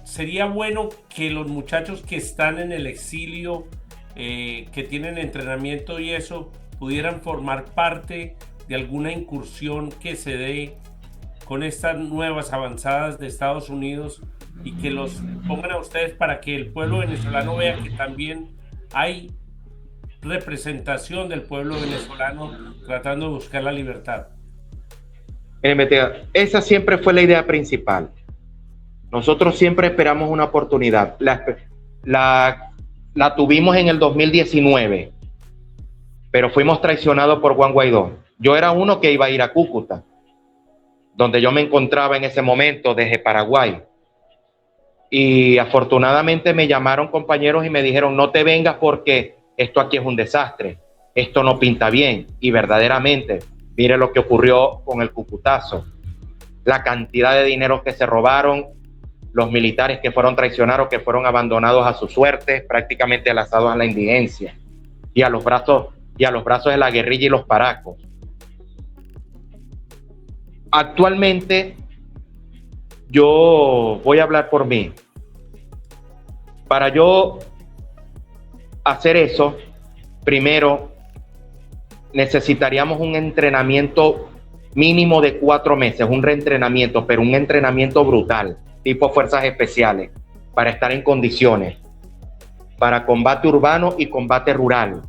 sería bueno que los muchachos que están en el exilio, que tienen entrenamiento y eso, pudieran formar parte de alguna incursión que se dé con estas nuevas avanzadas de Estados Unidos y que los pongan a ustedes para que el pueblo venezolano vea que también hay representación del pueblo venezolano tratando de buscar la libertad? Esa siempre fue la idea principal. Nosotros siempre esperamos una oportunidad. La tuvimos en el 2019, pero fuimos traicionados por Juan Guaidó. Yo era uno que iba a ir a Cúcuta, donde yo me encontraba en ese momento desde Paraguay. Y afortunadamente me llamaron compañeros y me dijeron, no te vengas porque esto aquí es un desastre, esto no pinta bien. Y verdaderamente, mire lo que ocurrió con el Cúcutazo, la cantidad de dinero que se robaron, los militares que fueron traicionados, que fueron abandonados a su suerte, prácticamente lanzados a la indigencia y a los brazos de la guerrilla y los paracos. Actualmente, yo voy a hablar por mí. Para yo hacer eso, primero necesitaríamos un entrenamiento mínimo de 4 meses, un reentrenamiento, pero un entrenamiento brutal, tipo fuerzas especiales, para estar en condiciones, para combate urbano y combate rural.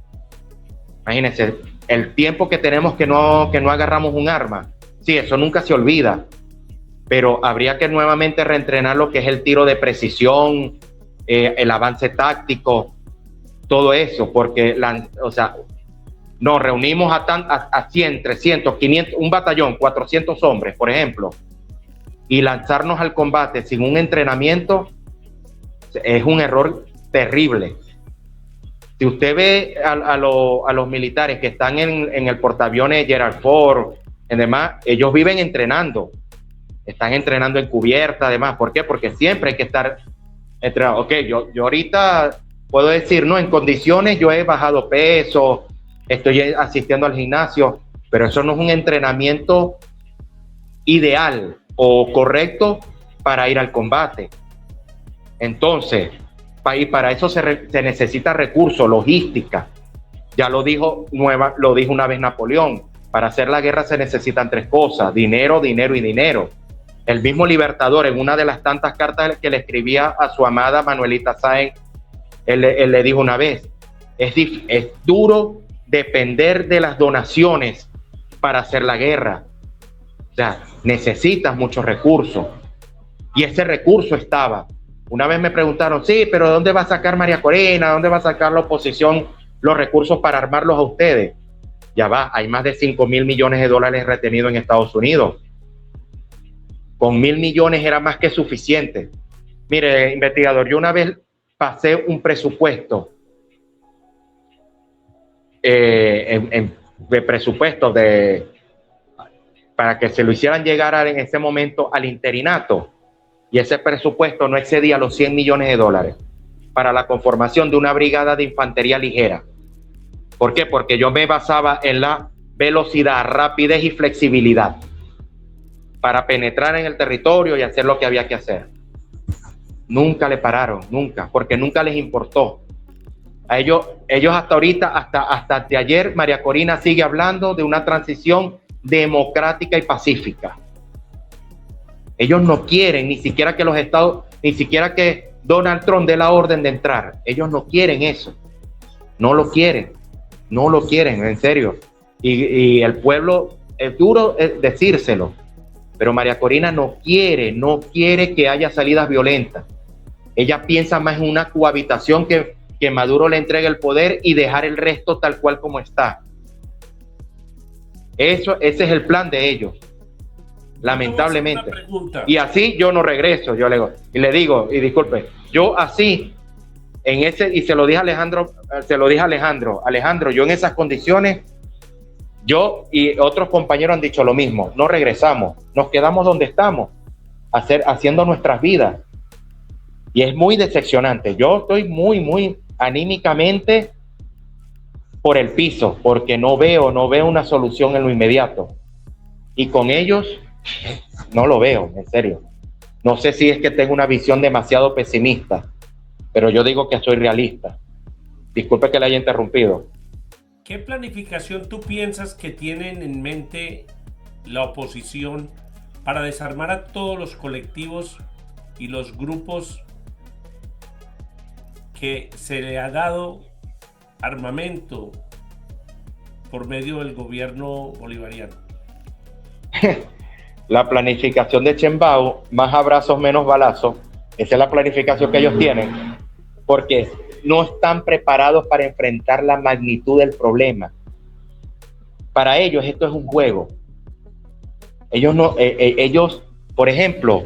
Imagínense, el tiempo que tenemos que no agarramos un arma. Sí, eso nunca se olvida, pero habría que nuevamente reentrenar lo que es el tiro de precisión, el avance táctico, todo eso, porque nos reunimos a 100, 300, 500, un batallón, 400 hombres, por ejemplo, y lanzarnos al combate sin un entrenamiento es un error terrible. Si usted ve a los militares que están en el portaaviones Gerald Ford, en demás, ellos viven entrenando, están entrenando en cubierta, además. ¿Por qué? Porque siempre hay que estar entrenado. Ok, yo ahorita puedo decir, no, en condiciones yo he bajado peso, estoy asistiendo al gimnasio, pero eso no es un entrenamiento ideal o correcto para ir al combate. Entonces, para eso se necesita recursos, logística. Ya lo dijo una vez Napoleón. Para hacer la guerra se necesitan 3 cosas: dinero, dinero y dinero. El mismo Libertador, en una de las tantas cartas que le escribía a su amada Manuelita Sáenz, él le dijo una vez: Es duro depender de las donaciones para hacer la guerra. O sea, necesitas muchos recursos. Y ese recurso estaba. Una vez me preguntaron, sí, pero ¿dónde va a sacar María Corina? ¿Dónde va a sacar la oposición los recursos para armarlos a ustedes? Ya va, hay más de 5.000 millones de dólares retenidos en Estados Unidos. Con 1.000 millones era más que suficiente. Mire, investigador, yo una vez pasé un presupuesto para que se lo hicieran llegar en ese momento al interinato, y ese presupuesto no excedía los 100 millones de dólares para la conformación de una brigada de infantería ligera. ¿Por qué? Porque yo me basaba en la velocidad, rapidez y flexibilidad para penetrar en el territorio y hacer lo que había que hacer. Nunca le pararon, nunca, porque nunca les importó. A ellos hasta ahorita, hasta de ayer, María Corina sigue hablando de una transición democrática y pacífica. Ellos no quieren ni siquiera que los estados, ni siquiera que Donald Trump dé la orden de entrar. Ellos no quieren eso. No lo quieren, en serio. Y el pueblo, es duro decírselo, pero María Corina no quiere que haya salidas violentas. Ella piensa más en una cohabitación que Maduro le entregue el poder y dejar el resto tal cual como está. Ese es el plan de ellos, lamentablemente. Y así yo no regreso, y le digo, y disculpe, yo así, y se lo dije a Alejandro, yo en esas condiciones, yo y otros compañeros han dicho lo mismo, no regresamos, nos quedamos donde estamos, haciendo nuestras vidas. Y es muy decepcionante. Yo estoy muy anímicamente por el piso, porque no veo una solución en lo inmediato. Y con ellos no lo veo, en serio. No sé si es que tengo una visión demasiado pesimista, pero yo digo que soy realista. Disculpe que le haya interrumpido. ¿Qué planificación tú piensas que tienen en mente la oposición para desarmar a todos los colectivos y los grupos que se le ha dado armamento por medio del gobierno bolivariano? La planificación de Chembao, más abrazos, menos balazos, esa es la planificación que ellos tienen, porque no están preparados para enfrentar la magnitud del problema. Para ellos esto es un juego. Ellos, por ejemplo,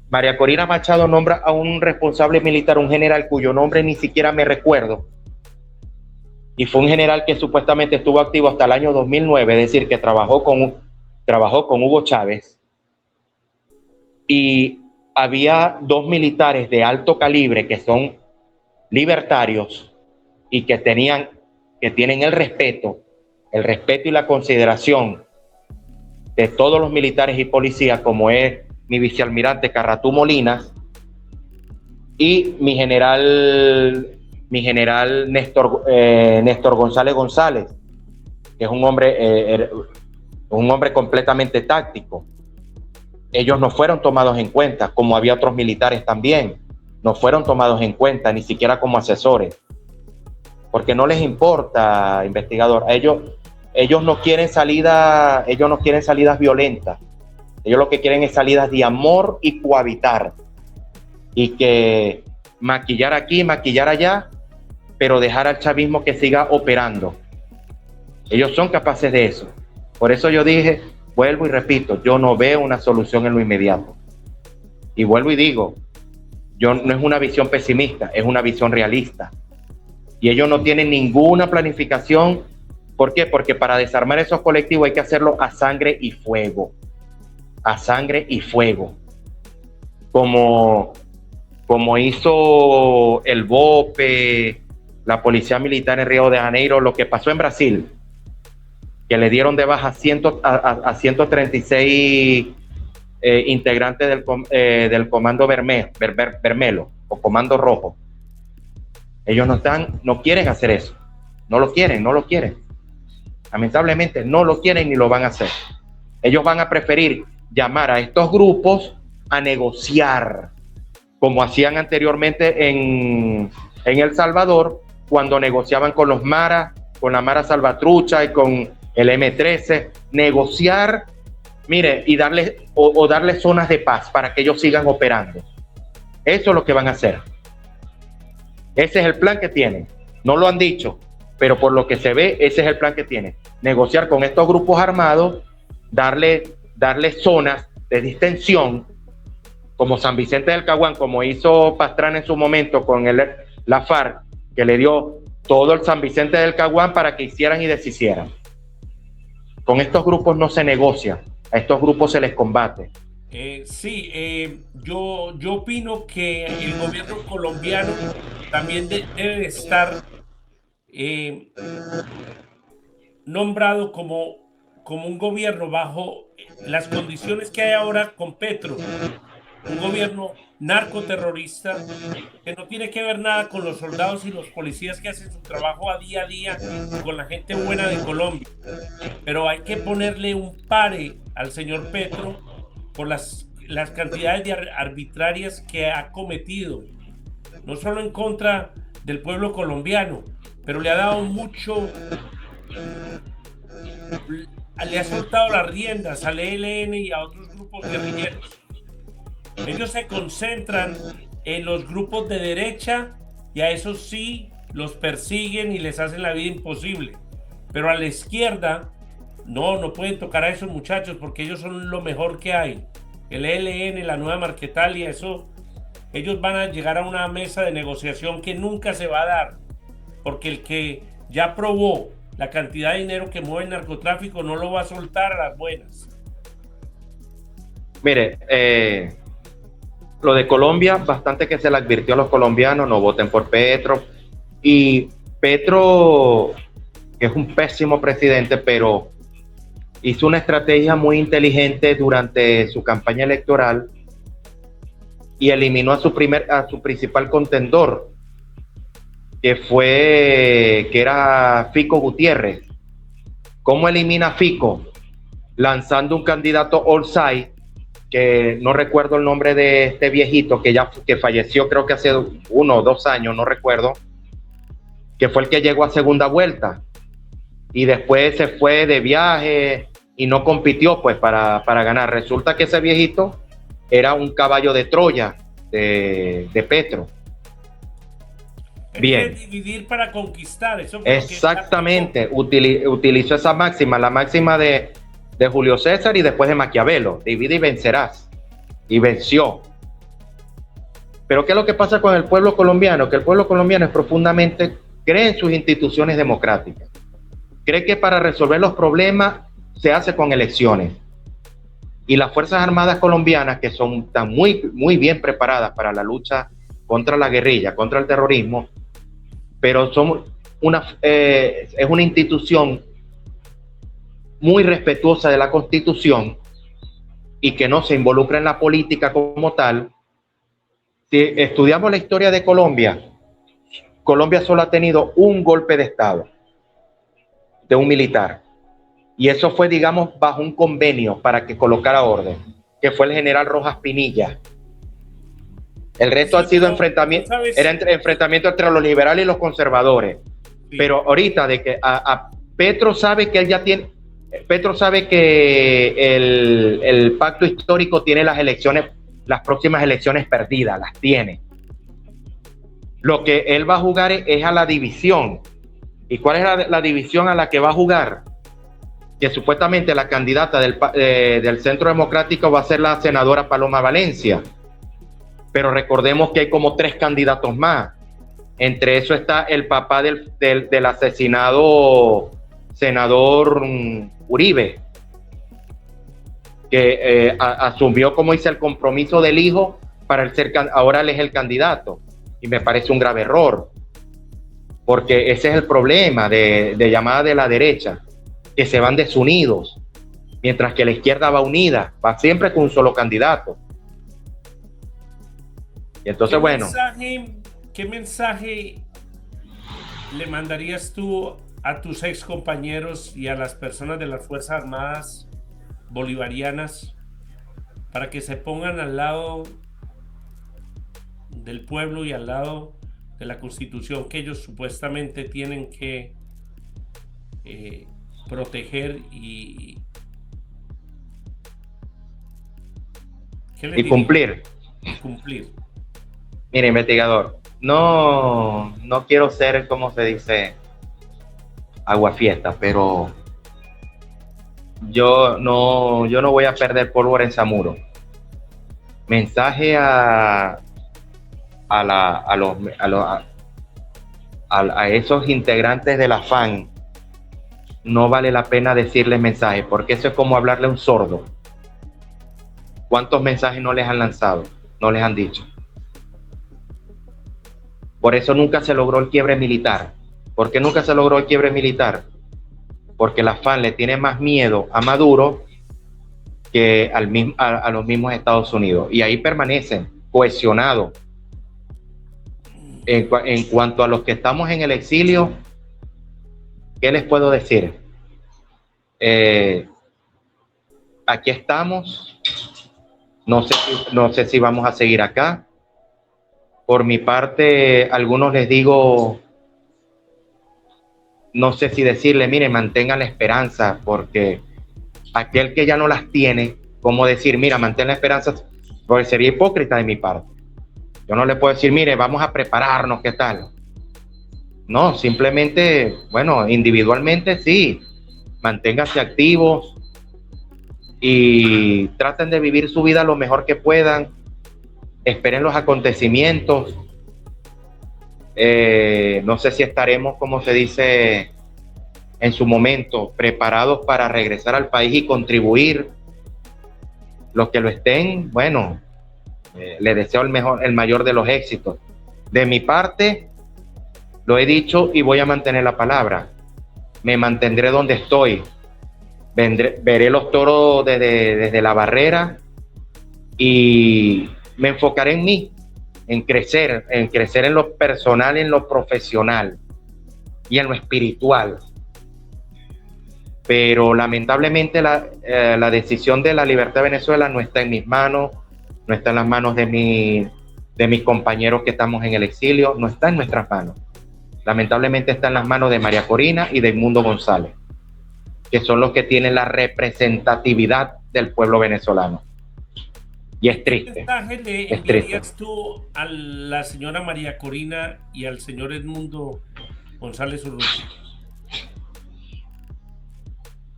María Corina Machado nombra a un responsable militar, un general cuyo nombre ni siquiera me recuerdo, y fue un general que supuestamente estuvo activo hasta el año 2009, es decir, que trabajó con Hugo Chávez, y había 2 militares de alto calibre que son libertarios y que tienen el respeto y la consideración de todos los militares y policías, como es mi vicealmirante Carratú Molinas y mi general Néstor González, que es un hombre completamente táctico. Ellos no fueron tomados en cuenta, como había otros militares también, no fueron tomados en cuenta, ni siquiera como asesores, porque no les importa, investigador. Ellos no quieren salidas violentas. Ellos lo que quieren es salidas de amor y cohabitar. Y que maquillar aquí, maquillar allá, pero dejar al chavismo que siga operando. Ellos son capaces de eso. Por eso yo dije, vuelvo y repito, yo no veo una solución en lo inmediato. Y vuelvo y digo, no es una visión pesimista, es una visión realista. Y ellos no tienen ninguna planificación. ¿Por qué? Porque para desarmar esos colectivos hay que hacerlo a sangre y fuego. A sangre y fuego. Como hizo el BOPE, la Policía Militar en Río de Janeiro, lo que pasó en Brasil, que le dieron de baja a 136 integrantes del Comando Bermelo o Comando Rojo. Ellos no quieren hacer eso. No lo quieren. Lamentablemente no lo quieren ni lo van a hacer. Ellos van a preferir llamar a estos grupos a negociar, como hacían anteriormente en El Salvador, cuando negociaban con los Maras, con la Mara Salvatrucha y con el M13, negociar, mire, y darle darle zonas de paz para que ellos sigan operando. Eso es lo que van a hacer. Ese es el plan que tienen. No lo han dicho, pero por lo que se ve, ese es el plan que tienen. Negociar con estos grupos armados, darle zonas de distensión, como San Vicente del Caguán, como hizo Pastrana en su momento con la FARC, que le dio todo el San Vicente del Caguán para que hicieran y deshicieran. Con estos grupos no se negocia, a estos grupos se les combate. Yo opino que el gobierno colombiano también debe estar nombrado como un gobierno bajo las condiciones que hay ahora con Petro, un gobierno narcoterrorista que no tiene que ver nada con los soldados y los policías que hacen su trabajo a día con la gente buena de Colombia. Pero hay que ponerle un pare al señor Petro por las cantidades de arbitrarias que ha cometido, no solo en contra del pueblo colombiano, pero le ha dado mucho, le ha soltado las riendas al ELN y a otros grupos guerrilleros. Ellos se concentran en los grupos de derecha y a esos sí los persiguen y les hacen la vida imposible. Pero a la izquierda no pueden tocar a esos muchachos porque ellos son lo mejor que hay. El ELN, la Nueva Marquetalia, eso, ellos van a llegar a una mesa de negociación que nunca se va a dar, porque el que ya probó la cantidad de dinero que mueve el narcotráfico no lo va a soltar a las buenas. Mire, lo de Colombia, bastante que se le advirtió a los colombianos, no voten por Petro. Y Petro, que es un pésimo presidente, pero hizo una estrategia muy inteligente durante su campaña electoral y eliminó a su principal contendor, que era Fico Gutiérrez. ¿Cómo elimina a Fico? Lanzando un candidato all-side, que no recuerdo el nombre de este viejito que falleció, creo que hace 1 o 2 años, no recuerdo, que fue el que llegó a segunda vuelta y después se fue de viaje y no compitió pues para ganar. Resulta que ese viejito era un caballo de Troya de Petro. Bien. Dividir para conquistar. Eso exactamente, utilizó esa máxima, la máxima de Julio César y después de Maquiavelo: divide y vencerás. Y venció. Pero ¿qué es lo que pasa con el pueblo colombiano? Que el pueblo colombiano es profundamente, cree en sus instituciones democráticas. Cree que para resolver los problemas se hace con elecciones. Y las Fuerzas Armadas colombianas, que están muy bien preparadas para la lucha contra la guerrilla, contra el terrorismo, pero es una institución muy respetuosa de la Constitución y que no se involucra en la política como tal. Si estudiamos la historia de Colombia, Colombia solo ha tenido un golpe de Estado de un militar, y eso fue, digamos, bajo un convenio para que colocara orden, que fue el general Rojas Pinilla. El resto ha sido enfrentamiento entre los liberales y los conservadores. Sí. Pero ahorita de que a Petro sabe que él ya tiene, Petro sabe que el pacto histórico tiene las próximas elecciones perdidas, las tiene. Lo que él va a jugar es a la división. ¿Y cuál es la división a la que va a jugar? Que supuestamente la candidata del Centro Democrático va a ser la senadora Paloma Valencia. Pero recordemos que hay como 3 candidatos más. Entre eso está el papá del asesinado senador Uribe, que asumió, como dice, el compromiso del hijo para ahora él es el candidato. Y me parece un grave error, porque ese es el problema de llamada de la derecha, que se van desunidos, mientras que la izquierda va unida, va siempre con un solo candidato. Y entonces, ¿Qué mensaje le mandarías tú a tus ex compañeros y a las personas de las Fuerzas Armadas bolivarianas para que se pongan al lado del pueblo y al lado de la Constitución que ellos supuestamente tienen que proteger y cumplir. Cumplir. Mire, investigador, no quiero ser, como se dice, aguafiesta, pero yo no voy a perder pólvora en Zamuro. Mensaje a esos integrantes de la FAN, no vale la pena decirles mensajes, porque eso es como hablarle a un sordo. ¿Cuántos mensajes no les han lanzado? No les han dicho. Por eso nunca se logró el quiebre militar. ¿Por qué nunca se logró el quiebre militar? Porque la FAN le tiene más miedo a Maduro que a los mismos Estados Unidos. Y ahí permanecen cohesionados. En cuanto a los que estamos en el exilio, ¿qué les puedo decir? Aquí estamos. No sé si vamos a seguir acá. Por mi parte, a algunos les digo, no sé si decirle, mire, mantengan la esperanza, porque aquel que ya no las tiene, ¿cómo decir, mira, mantén la esperanza? Porque sería hipócrita de mi parte. Yo no le puedo decir, mire, vamos a prepararnos, ¿qué tal? No, simplemente, bueno, individualmente sí, manténganse activos y traten de vivir su vida lo mejor que puedan. Esperen los acontecimientos. No sé si estaremos, como se dice, en su momento, preparados para regresar al país y contribuir. Los que lo estén, bueno, les deseo el mayor de los éxitos. De mi parte, lo he dicho y voy a mantener la palabra. Me mantendré donde estoy. Veré los toros desde la barrera y me enfocaré en mí, en crecer en lo personal, en lo profesional y en lo espiritual. Pero lamentablemente la decisión de la libertad de Venezuela no está en mis manos, no está en las manos de mis compañeros que estamos en el exilio, no está en nuestras manos. Lamentablemente está en las manos de María Corina y de Edmundo González, que son los que tienen la representatividad del pueblo venezolano. Y es triste. ¿Qué mensaje le enviarías tú a la señora María Corina y al señor Edmundo González Urrutia?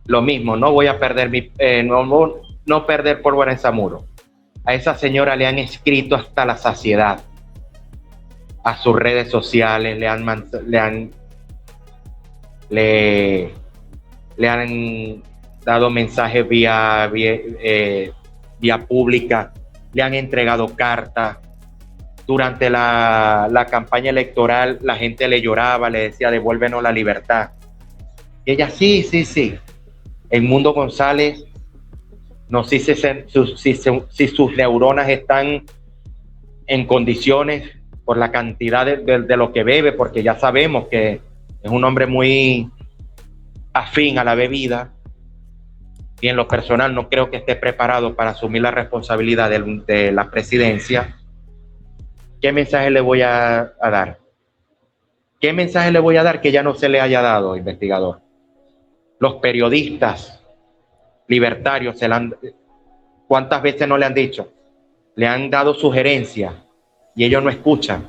Lo mismo, no voy a perder no perder pólvora en Zamuro. A esa señora le han escrito hasta la saciedad. A sus redes sociales le han dado mensajes vía pública, le han entregado cartas. Durante la campaña electoral la gente le lloraba, le decía devuélvenos la libertad. Y ella sí. Edmundo González, no sé si sus neuronas están en condiciones por la cantidad de lo que bebe, porque ya sabemos que es un hombre muy afín a la bebida, y en lo personal no creo que esté preparado para asumir la responsabilidad de la presidencia. ¿Qué mensaje le voy a dar? ¿Qué mensaje le voy a dar que ya no se le haya dado, investigador? Los periodistas libertarios ¿cuántas veces no le han dicho? Le han dado sugerencias y ellos no escuchan,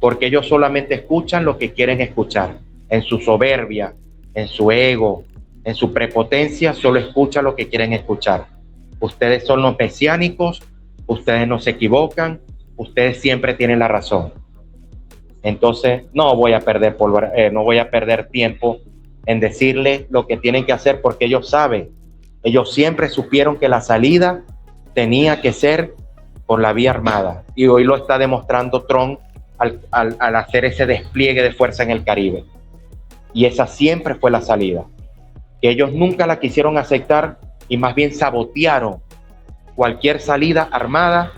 porque ellos solamente escuchan lo que quieren escuchar. En su soberbia, en su ego, en su prepotencia, solo escuchan lo que quieren escuchar. Ustedes son los mesiánicos, ustedes no se equivocan, ustedes siempre tienen la razón. Entonces no voy a perder tiempo en decirles lo que tienen que hacer, porque ellos saben, ellos siempre supieron que la salida tenía que ser por la vía armada, y hoy lo está demostrando Trump al hacer ese despliegue de fuerza en el Caribe. Y esa siempre fue la salida, que ellos nunca la quisieron aceptar y más bien sabotearon cualquier salida armada.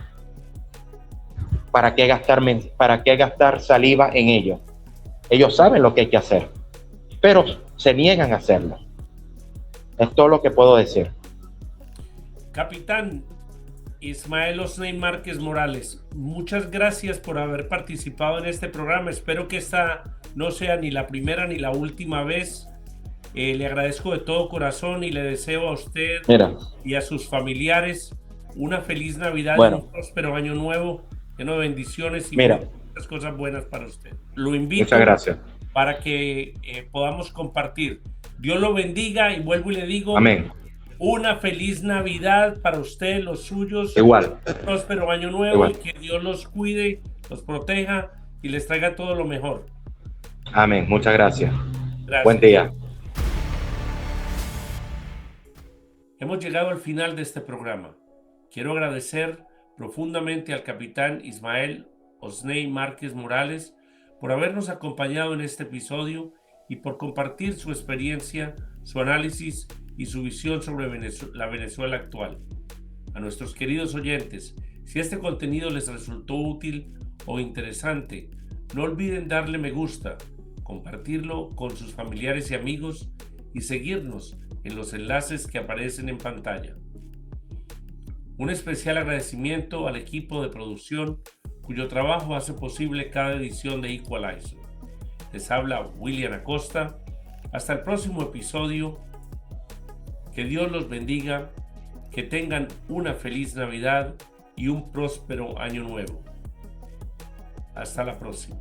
¿Para qué gastar saliva en ello? Ellos saben lo que hay que hacer, pero se niegan a hacerlo. Es todo lo que puedo decir. Capitán, Ismael Osney Márquez Morales, muchas gracias por haber participado en este programa. Espero que esta no sea ni la primera ni la última vez. Le agradezco de todo corazón y le deseo a usted y a sus familiares una feliz Navidad y un próspero año nuevo, lleno de bendiciones y muchas cosas buenas para usted. Lo invito para que podamos compartir. Dios lo bendiga y vuelvo y le digo, amén. Una feliz Navidad para usted, los suyos. Igual. Un próspero año nuevo y que Dios los cuide, los proteja y les traiga todo lo mejor. Amén. Muchas gracias. Buen día. Hemos llegado al final de este programa. Quiero agradecer profundamente al capitán Ismael Osney Márquez Morales por habernos acompañado en este episodio y por compartir su experiencia, su análisis y su visión sobre la Venezuela actual. A nuestros queridos oyentes, si este contenido les resultó útil o interesante, no olviden darle me gusta, compartirlo con sus familiares y amigos y seguirnos en los enlaces que aparecen en pantalla. Un especial agradecimiento al equipo de producción cuyo trabajo hace posible cada edición de Equalizer. Les habla William Acosta. Hasta el próximo episodio. Que Dios los bendiga, que tengan una feliz Navidad y un próspero año nuevo. Hasta la próxima.